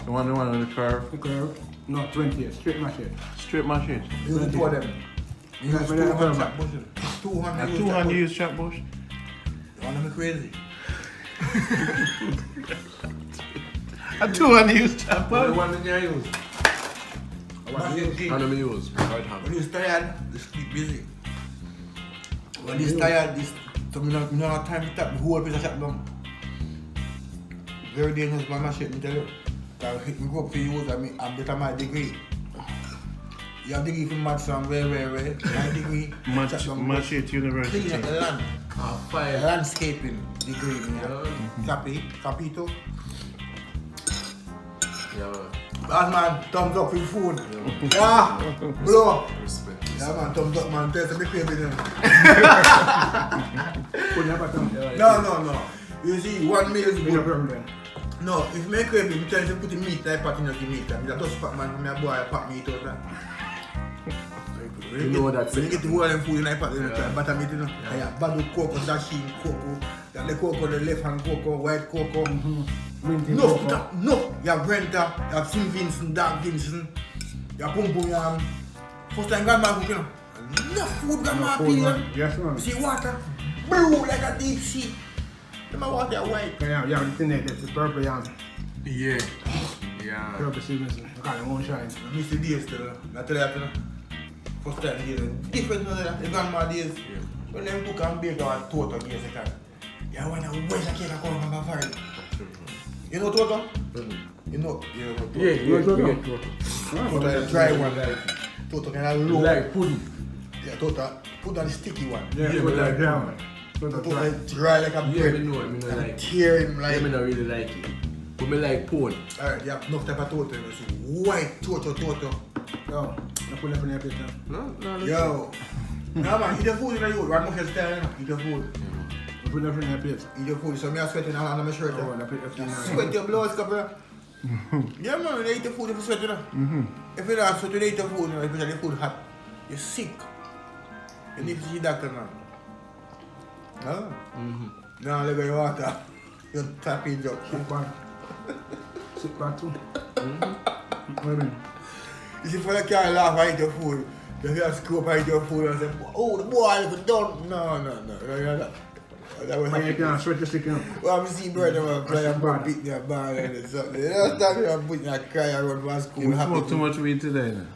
The one on the curve. The curve? No, 20 years. Straight machine. Straight machine. You can two of them. You use 200 chop bushes. 200 A 200 use chop bush. You want me crazy? A 200 use chop What the bush. one that you use? Machine How do you use? Right hand. when you're tired, just keep busy. When you're tired, so you don't have time to tap the whole piece of shut down. Very dangerous by machine, I tell you. Because I go up for use, I'm better my degree. You have degree from maths and very. My degree, Machete University. clean up the land. Fire. Landscaping degree, Capito. Yeah, man. Last man, thumbs up for your food. Yeah, blow. Respect. Yeah man, thumbs up man, tell us me favorite then. Put never come. No. You see, one meal is No good. problem. No, if you make craving, you tell you to put the meat like pot in your meat. And you just pack man, from your boy, pack meat out there. You know what that's when you get the whole of them food in the pot, you Yeah. try butter meat, you know. Yeah, bad with cocoa, dashing cocoa, then the cocoa, the left hand cocoa, white cocoa. No, you have Brenta, you have St. Vincent, Dark Vincent, you have Pum Pum Yam. First time grandma cook, you know. Enough food grandma peel. Yes, man. See water, blue like a deep sea. My water white. Yeah, the thing there, that's the purple yam. Yeah. Yeah. Purple season. I call it one shine. I miss the days still. I tell you that, you know. First time days, different than the grandma days. When them cook and bake our total days, they can. Yeah, when I wish I can't come from my farm. You know Toto? You know Toto? Yeah, Toto. Toto is a dry one. Toto kind of low. Like pudding. Yeah, Toto. Put on the sticky one. Yeah, Yeah, Toto but like that one. Toto is dry like a Yeah, bread. me know it, me not like it. Tear him like. Yeah, me not really like it. But me like porn. Alright, you have enough type of Toto. You see, white Toto. Yo, I put it in your plate now. No, Yo. Nah man, eat the food in the youth. One more style, you know. Eat the food. I put it in your plate. Eat the food. So me are sweating on my shirt. Oh, I put it in Sweat your blood, couple. Yeah man, when you eat the food, you sweat, you know. If you don't sweat, you eat the food, you know, especially the food hot. You're sick. You need to see doctor now. Huh? Now look at your water. You tap it up. Sit back. Sit back too. What do you mean? You see, for the car laugh, I eat your food. You hear a scoop, I eat your food, and say, oh, the boy is done. No. That was Man, you can't sweat your stick, you know. well, I'm see brother man play and ball beat their ball and something. They don't stop you and put in a cry and run for school. You happy smoke too to- much weed today, then.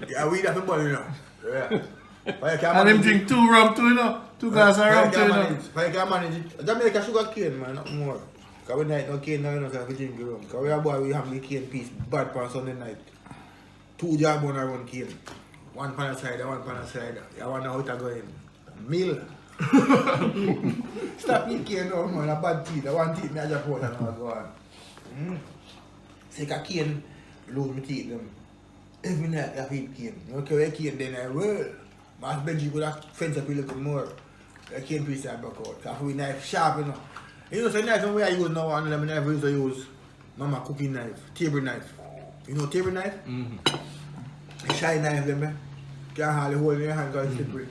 Yeah, we have the ball, you know. Yeah. But you can't And him manage drink it. 2 rum too, you know. 2 glasses of But rum you too, can't you know. manage it. But you can't manage it. Jamaica sugar cane, man, not more. Because we night no cane now, you know, so we drink the rum. Because we are boy, we have the cane piece bad for Sunday night. 2 job on our one cane. 1 pan aside, 1 pan aside. You want to know how to go in. Meal. Stop eating cane now, man. A bad teeth. I want teeth, I just want to go on. Take a cane, lose my teeth them. Every night I eat cane. You know, carry a cane, then I will. Mas Benji could have fence up a little more. I cane piece I back out. So I feel knife sharp, you know. You know, so knife when I use now, and them knife we used to use mama cooking knife, table knife. You know table knife? Shy knife them, man. Can't hardly hold in your hand because it's slippery.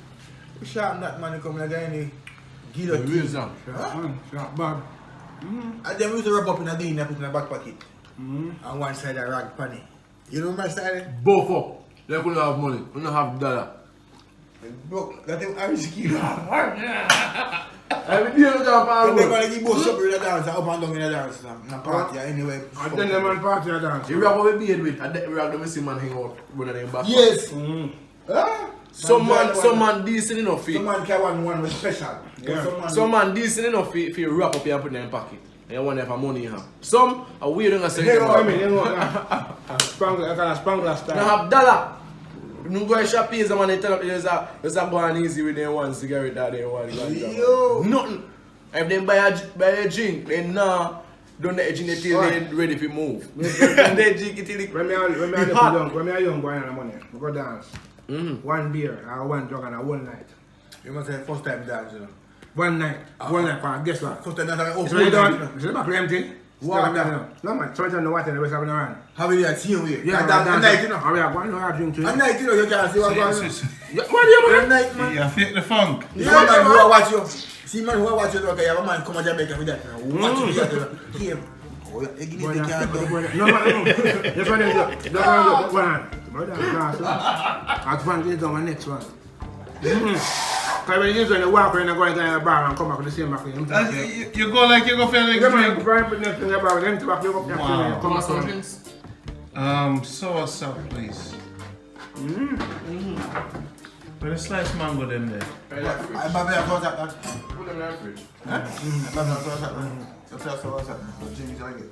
We sharp that man, you come like any guillotine. Sharp bag. And then we used to rub up in a dean and put in a back pocket. And one side a rag panny. You know my style? Both up. They couldn't have money. We don't have dollar. Broke, that them Irish kid. Every day we jump And and they're go. gonna give us up in the dance, up and down in the dance, in the party, anyway. And then the man party a dance. You rock what we beard with. And then we rock the see man hang out. One of them back. Yes! Huh? Some man decent enough Some for man can one with special. Yeah. some man decent enough for you wrap up here and put it in your pocket. And you want to have money in hand. Some are weird and say You you know what I don't mean? You know what I Spangler, kind of Spangler style. have dollar. You go to shop here, man, they tell up there's a going easy with them one cigarette that they want. Yo. Nothing. If they buy a drink, then nah, don't let the drink till they ready to move. And they drink it till they When me a young boy and I'm money, we go dance. 1 beer or 1 drug and a whole night. You must say first time dance, you know. 1 night, guess what? First time dance, oh, So you you done? You see the back empty? Water. No man, sometimes the water in the rest of the around. How many that same way? Yeah, And that dance. night, you know. We are going to have drink too. At night, you know, you can't see what's going on. What do you At mean? night, man. You fake the funk. You see man who watch you. See man who watch you, okay, you have a man come to Jamaica with that. Watch you, here. Oh, you give me the can't do. No, man, this one is the one. Brother, that's one is on the next one. Because when you usually walk around and go into a bar and come back with the same back in. You go like you go for the You man, drink. Brian put next to the bar with them to back you up. Wow. Come back home. drinks. Sour sap, please. Where the sliced mango them there? I'm not there for that. Put them in the fridge. I'm not there for that. So tell us what Jimmy's like it.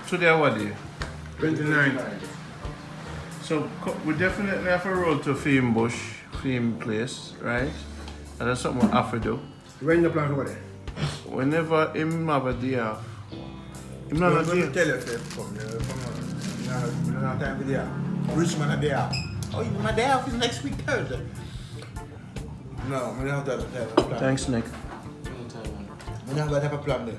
Today what day? 29. So we definitely have to roll to Theme Place, right? And that's something we have to do. When you plan to go there? Whenever him have a day off. Him not Let a me day. tell you, come on. We don't have time for there. Richmond are there. Oh, my day off is next week, Thursday. No, we don't have that plan. Thanks, Nick. We don't have that type of plan there.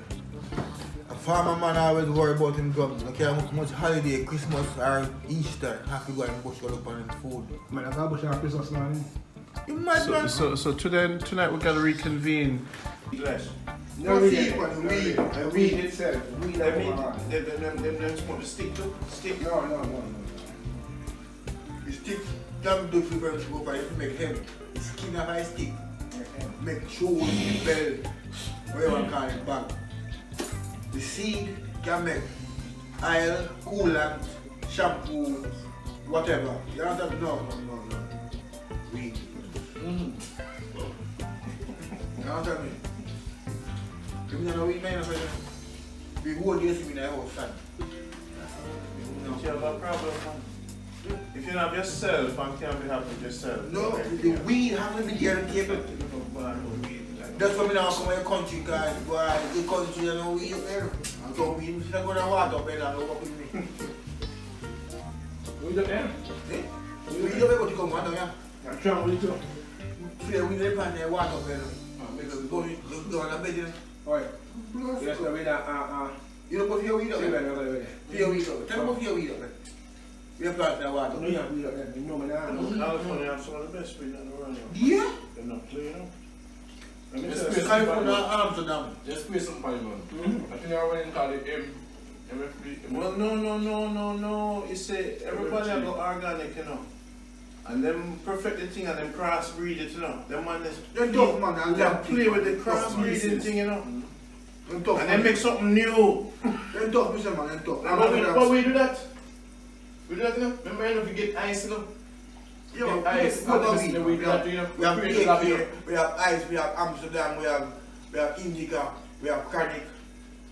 Farmer man always worry about him drugs. Okay, how much holiday, Christmas or Easter, have to go and bush all up on him food. Man, I got bush on Christmas, man. You mad, man? So tonight we gotta reconvene. Yes. No weed, man, weed. The weed itself. Weed Them smoke the stick too? Stick? No. The stick, damn do for very go by if you make him. The skin of my stick. Make shoes, the bell, whatever you call it back. The seed can make oil, coolant, shampoo, whatever. You understand? No. Weed. You understand me? You know weed, man. We hold this in the house, son. You have a problem, man. If you have yourself and can't be happy with yourself. No, the weed haven't been there and keep it. That's why I now come to the country, guys. Why the country, you know, weed there. I don't weed, I'm going to water up and I know what with me. Weed up there? Weed up there, what you come on, yeah? I'm trying to weed up. Yeah, we live on there, water up there. Because we go on the bed, you know. Oh, yeah. Yes, no, weed up, You don't put your weed up there? no. Your weed up. Tell me about your weed up there. We have planted that water. No, you have weed up there. You know me now. California have some of the best weed in the world. Yeah? They're not playing up. California, Amsterdam. Just play some pipe, man. I think I went and called it MFB. Well, no. You say everybody have got organic, you know. And them perfect the thing and them crossbreed it, you know. Them man is They're tough, man. they play with the crossbreeding thing, you know. They're tough. And they make something new. They're tough, Mr. Man. They're tough. But we do that. We do that, you know. Remember, you know, we get ice, you know. Yeah, Ice. we have We do that, you know. we have AK, we have ice, we have Amsterdam, we have Indica, we have Chronic,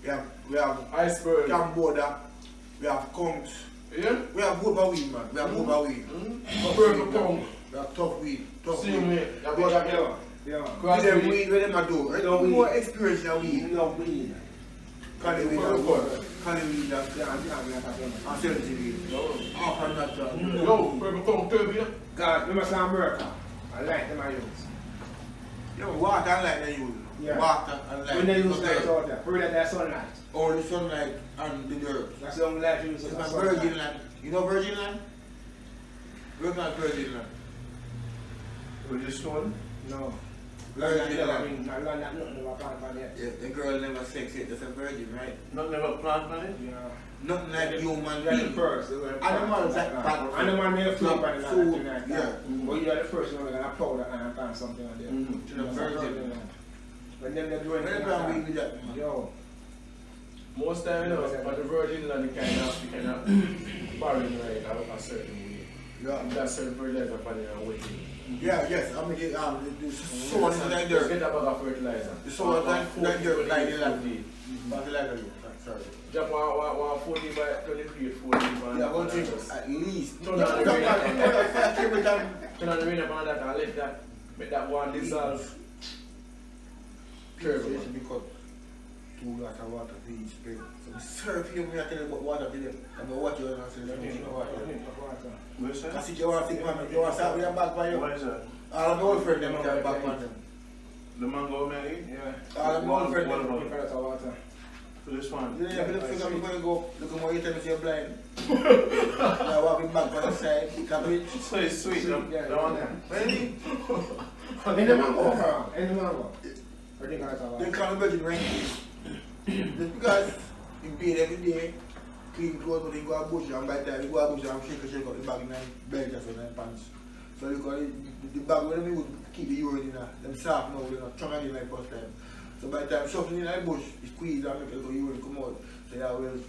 we have Iceberg. Cambodia, we have Conks. Yeah? We have Boba weed, man. We have Boba weed. Purple tongue. We have tough weed. Tough Same weed. way. That got that yellow. Yeah. See them weed, where them a do? I don't more experience than weed. You know weed. Cali weed, Purple. Cali weed, and Yeah. 70 weed. Half and that. Yo, purple tongue, turbo, you know. God, remember some America? I like them I use. Yo, water and light they use. Yeah. Water and light. When they use Okay. lights out there, pray that there's sunlight. Only sunlight and the dirt. That's the only light you use. It's my virgin land. You know virgin land? We're not virgin land. With this one? No. Virgin land. Not land that nothing never can't find yet. Yeah, the girl never sex it. That's a virgin, right? Not never plant on it? Yeah. Nothing like human You are the being. first. Animals like that. Animal may have flip and Food, like that. yeah. But you are the first one gonna powder and find something on there. To the virgin. But then they're doing Where can we do that? Yo. Most time, you know, but the virgin land, you kind of barren, right, a certain way. Yeah. That certain fertilizer upon it and waiting. Yeah, yes. I mean, the soil is like Just dirt. get a bag of fertilizer. The soil is like dirt, like the land. 40. Fertilizer, sorry. Just one 40 by 23, 40 by Yeah, one drink at least. Turn on the rain Every time. Turn on the rain upon that and let that, make that one dissolve. Turbo. It should be cut. 2 lots of water for each spring. So the surf here, we are telling you about water to them. I know what you're not saying. Where's that? I see you want to think, man. You want to start with your back by you. Why is that? All of my old friends, them have back on them. The mango man? Yeah. All of my old friends, What them. about That's water. for this one? Yeah, but look for them going to go. Look at what you tell me, you're blind. Now walk me back by the side. Cabbage. So it's sweet, no? Yeah, That one there. Really? In the mango. In the mango. I think that's They water. call me virgin rain. Just because you bathe every day, clean clothes, but you go to bush and by the time you go to bush and shake up the bag in my belt or in my pants. So you got the bag where they would keep the urine in there. Them soft now, they're not strong in like first time. So by the time shuffling in the bush, you squeeze and make the urine come out. So that will.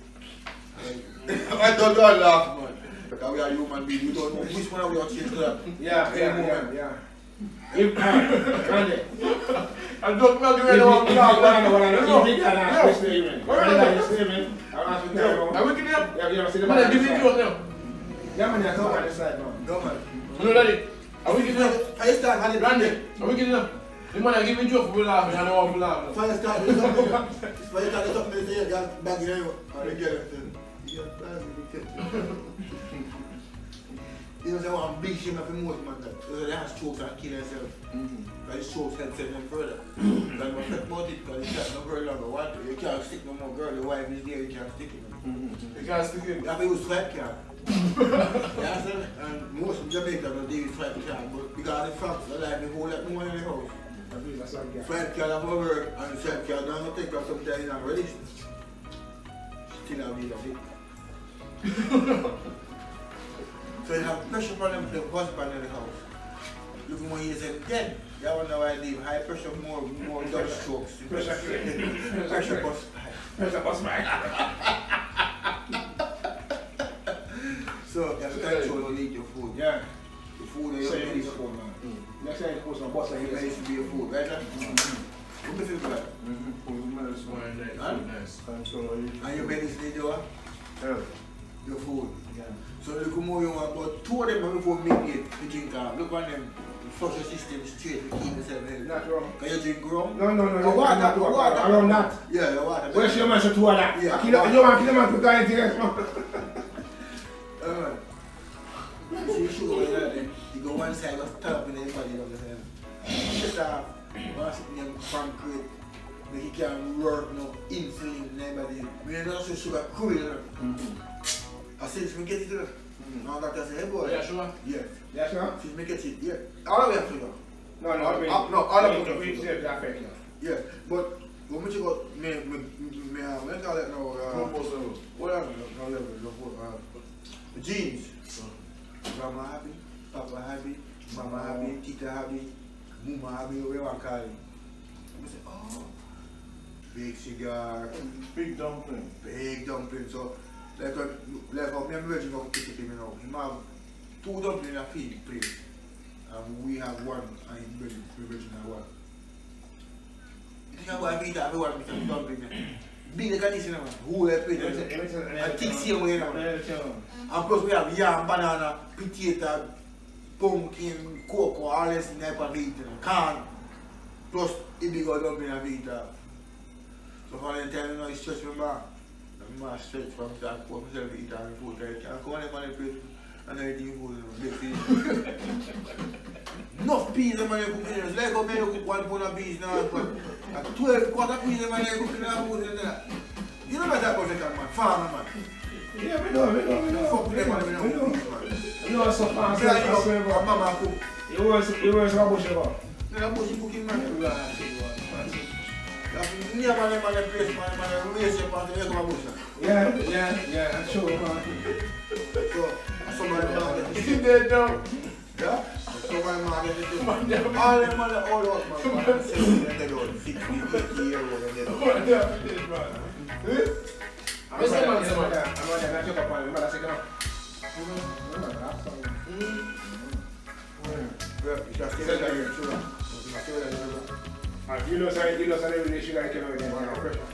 I don't laugh, man. Because we are human beings, we don't know which one of we are changed to that. Yeah. If Randy. I'm not going to do Are we getting up? Yeah, see the Man, give me the joke now. Yeah, man, that's all on the side, man. No, man. No, Daddy. Are we getting up? Fire start, honey. Randy, are we getting up? The man, give me a joke for laughing. I know what for laughing. Fire start, fire start, it's up to the bag in there. You You know, say one big shame of emotion, man. That they have strokes and kill themselves. Because the strokes help send them further. Because when you about it, because you can't no girl longer want it. You can't stick no more girl. The wife is there, you can't stick it. You can't stick it. You have to use swipe card. You understand? And most of Jamaica don't deal with swipe card, but because the facts, they like me hold up money in the house. Swipe card have a work, and swipe card don't take us sometimes in a ready. Still have need of it. So you have pressure problem with the husband in the house. Looking when he is dead, you wonder why I leave. High pressure, more double strokes. Pressure bust back. Pressure bust back. So you have to control to eat your food. Yeah. The food is your medicine, man. Next time you put some bust Your like this. medicine be your food, right? What do you feel like? And your medicine is your food. Yeah. So look more you want, but two of them before midnight you drink look on them, flush your system straight to keep yourself healthy. Not wrong. Can you drink rum? No. Water. Around that. Yeah, your water. Where's your man to two of that? Yeah. You don't want to kill a man to die anything else, man. See you sugar when you're there, you go one side, just turn up in everybody on the side. Just one sitting in concrete, make you can't work, no insulin in everybody. When you don't see sugar cool, I said, since we get it to now doctor say, hey boy. Yeah, sure. Yeah. Yeah, sure. Since we get it, yeah. All of it have sugar. No, all of it have sugar. sugar. Yeah, but when we go, when call it now, whatever, genes. Grandma happy, Papa happy, Mama happy, Tita happy, Mama happy, whatever you want to call it. I say, oh, big cigar, Big dumpling. big dumpling. So, like me and Virgin go pick it him now. He have 2 dumplings in a feed plate, and we have 1, and Virgin have 1. You think about it, everyone with a dumpling. Big like this, you know, who they plate, and thick seal way, you know. And plus we have yam, banana, potato, pumpkin, cocoa, all this type of meat, you know, corn. Plus it big old dumpling and meat. So for the time, you know, it stretch me back. I stretch from that, put myself to eat and food. I can't come on the plate and everything food, you know, big fish. Enough peas in my cooking, it's like how many cook 1 pound of peas now, but 12 quarter peas in my cooking and food in there. You know what that about the man, farmer man. Yeah, we know. Fuck them man, we know peas man. You know what's so fancy, I swear, bro. Mama cook. You always rubbish about. No, bush cooking man. Near man, place man, raise your part, you come bush. Yeah, I'm sure, man. So, somebody man, You think they don't? yeah? Somebody man, all them man, all out man, 60, 80 years old and then. I'm going to check up on him, but I say, no. You know, every day she like it again. Pressure.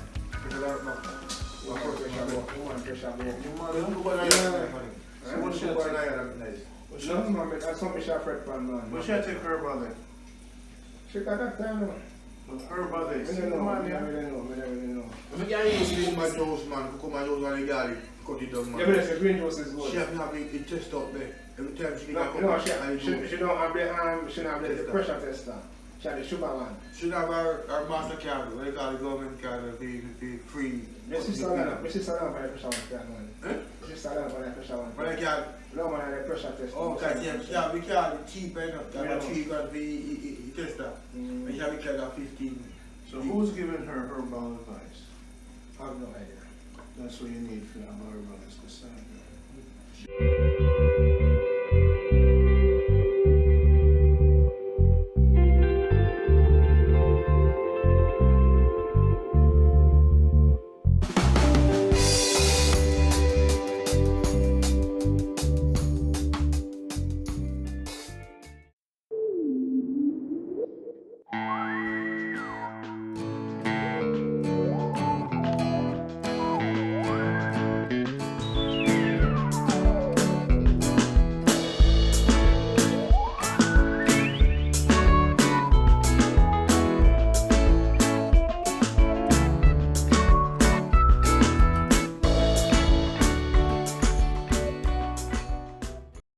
No, man, that's something she afraid for, man. But she take her brother. She got that time, man. But her brother is I don't know. I can't use the woman Jones man, who come and use one of the galley, cut it down man. Yeah, but that's the green juice is good. She have to have it test up there. Every time she No, she don't have the pressure tester. She have the sugar one. She have her master card, what they call the government card, the free. My sister don't have the pressure one. My sister don't have the pressure one. But I can't. No man, have the pressure tester. Oh, because yeah, we can't cheap enough. That 3 grand for the tester. We have a card of 15. So who's giving her herbal advice? I have no idea. That's what you need for herbal advice.